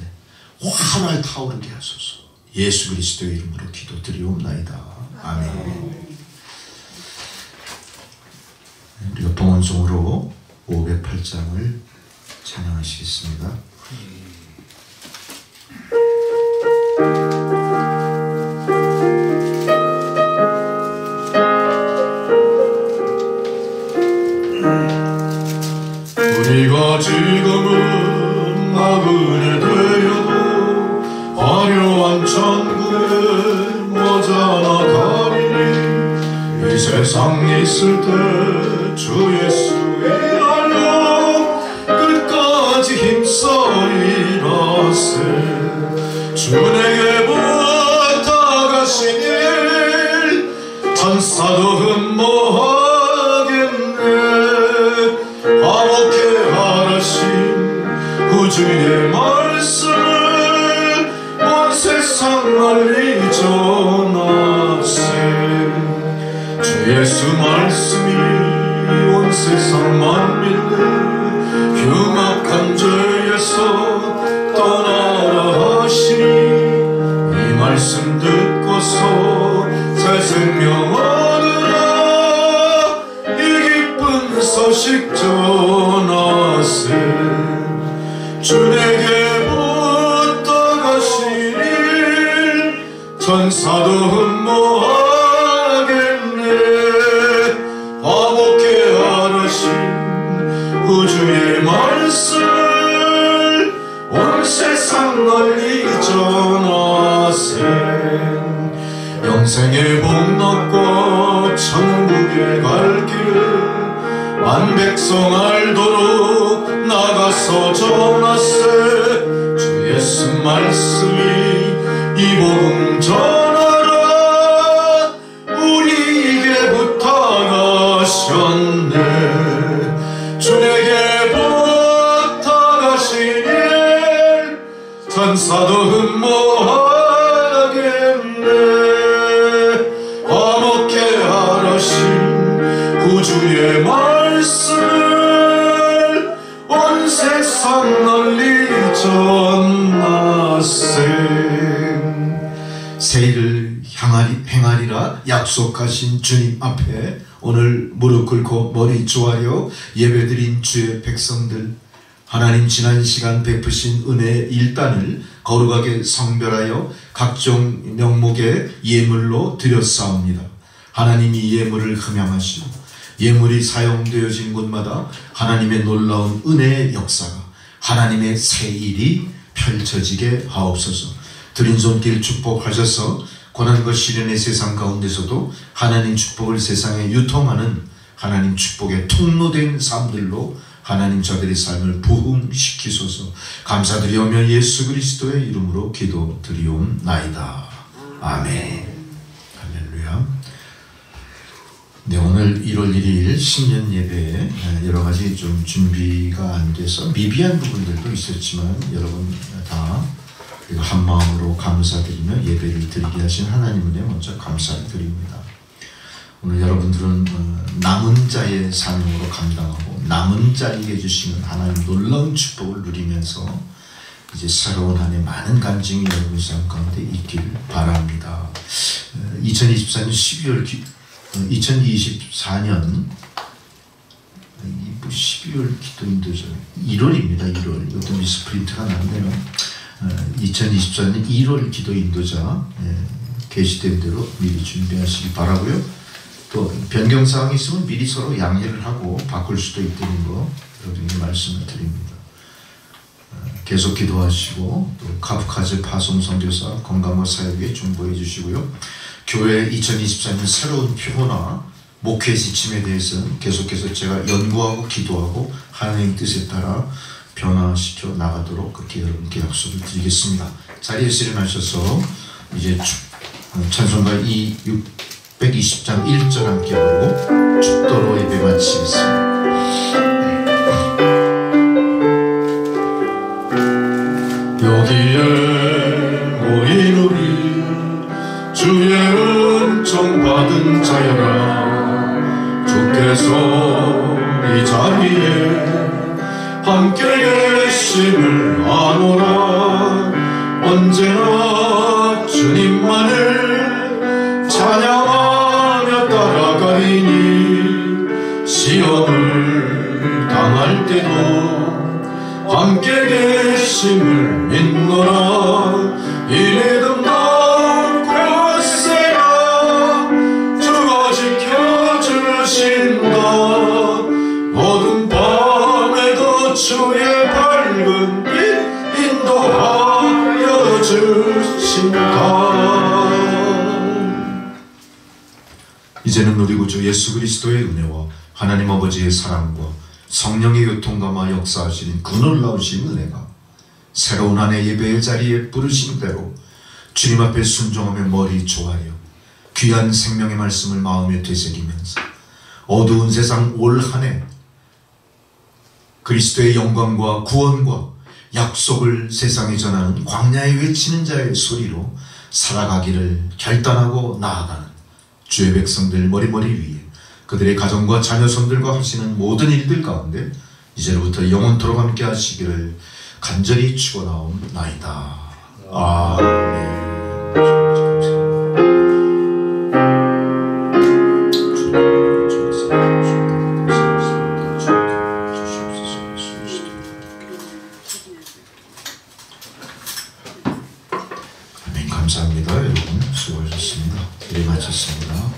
활활 타오르게 하소서. 예수 그리스도의 이름으로 기도드리옵나이다. 아멘. 우리가 봉헌송으로 508장을 찬양하시겠습니다. 우리가 지금은 나그네 되어도 화려한 천국에 머지않아 가리니 이 세상 있을 때 주 예수 위하여 끝까지 힘써 일하세. 주 내게 부탁하신 일 천사도 흠모하겠네. 화목해 하라신 구주의 말씀을 온 세상 널리 전하세. 주 예수 말씀이 온 세상 만민을 흉악한 죄에서 떠나라 하시니 이 말씀 듣고서 새 생명 얻으라. 이 기쁜 소식 전하세. 주 내게 부탁하신 일 천사도 흠모하겠네. 화목해 하라신 구주의 말씀을 온 세상 널리 전하세. 영생의 복락과 천국에 갈 길을 만 백성 알도록 나가서 전하세. 주 예수 말씀이 이 복음 전하라. 우리에게 부탁하셨네. 주 내게 부탁하신 일 천사도 흠모하겠네. 화목해 하라신 구주의 말씀을 온 세상 널리 전하세. 새해를 행하리라 약속하신 주님 앞에 오늘 무릎 꿇고 머리 조아려 예배드린 주의 백성들, 하나님 지난 시간 베푸신 은혜의 일단을 거룩하게 성별하여 각종 명목의 예물로 드렸사옵니다. 하나님이 예물을 흠양하시고 예물이 사용되어진 곳마다 하나님의 놀라운 은혜의 역사가, 하나님의 새일이 펼쳐지게 하옵소서. 드린 손길 축복하셔서 고난과 시련의 세상 가운데서도 하나님 축복을 세상에 유통하는 하나님 축복의 통로된 삶들로 하나님 저들의 삶을 부흥시키소서. 감사드리오며 예수 그리스도의 이름으로 기도드리옵나이다. 아멘. 할렐루야. 네, 오늘 1월 1일 신년 예배에 여러가지 좀 준비가 안 돼서 미비한 부분들도 있었지만 여러분 다 한 마음으로 감사드리며 예배를 드리게 하신 하나님께 먼저 감사를 드립니다. 오늘 여러분들은 남은 자의 사명으로 감당하고 남은 자에게 주시는 하나님 놀라운 축복을 누리면서 이제 새로운 한 해 많은 간증이 여러분 삶 가운데 있기를 바랍니다. 2024년 12월 기도인도죠. 1월입니다. 1월. 이것도 미스프린트가 났네요. 2024년 1월 기도 인도자 게시된 대로 미리 준비하시기 바라고요. 또 변경사항이 있으면 미리 서로 양해를 하고 바꿀 수도 있다는 거 여러분에게 말씀을 드립니다. 계속 기도하시고 또 카프카즈 파송 선교사 건강과 사역에 중보해 주시고요. 교회 2024년 새로운 표나 목회 지침에 대해서 계속해서 제가 연구하고 기도하고 하나님 뜻에 따라 변화시켜 나가도록 그렇게 여러분께 약속을 드리겠습니다. 자리에서 일어나셔서 이제 찬송가 620장 1절 함께 부르고 죽도록 예배 마치겠습니다. 여기에 모인 우리 주의 은총 받은 자여라 주께서 이 자리에 함께 계심을 아노라 언제나 주님만을 찬양하며 따라가리니 시험을 당할 때도 함께 계심을 믿노라 이 믿음 넌 곳세라 주가 지켜주신다 어두운 밤에도 주의 밝은 빛 인도하여 주신다. 이제는 우리 구주 예수 그리스도의 은혜와 하나님 아버지의 사랑과 성령의 교통감화 역사하시는 그 놀라우신 은혜가 새로운 한 해 예배의 자리에 부르신 대로 주님 앞에 순종하며 머리 조아려 귀한 생명의 말씀을 마음에 되새기면서 어두운 세상 올 한 해 그리스도의 영광과 구원과 약속을 세상에 전하는 광야에 외치는 자의 소리로 살아가기를 결단하고 나아가는 주의 백성들 머리머리 위에 그들의 가정과 자녀손들과 하시는 모든 일들 가운데 이제로부터 영원토록 함께 하시기를 간절히 축원하옵나이다. 아멘. 아멘. 감사합니다. 여러분 수고하셨습니다. 예배 마쳤습니다.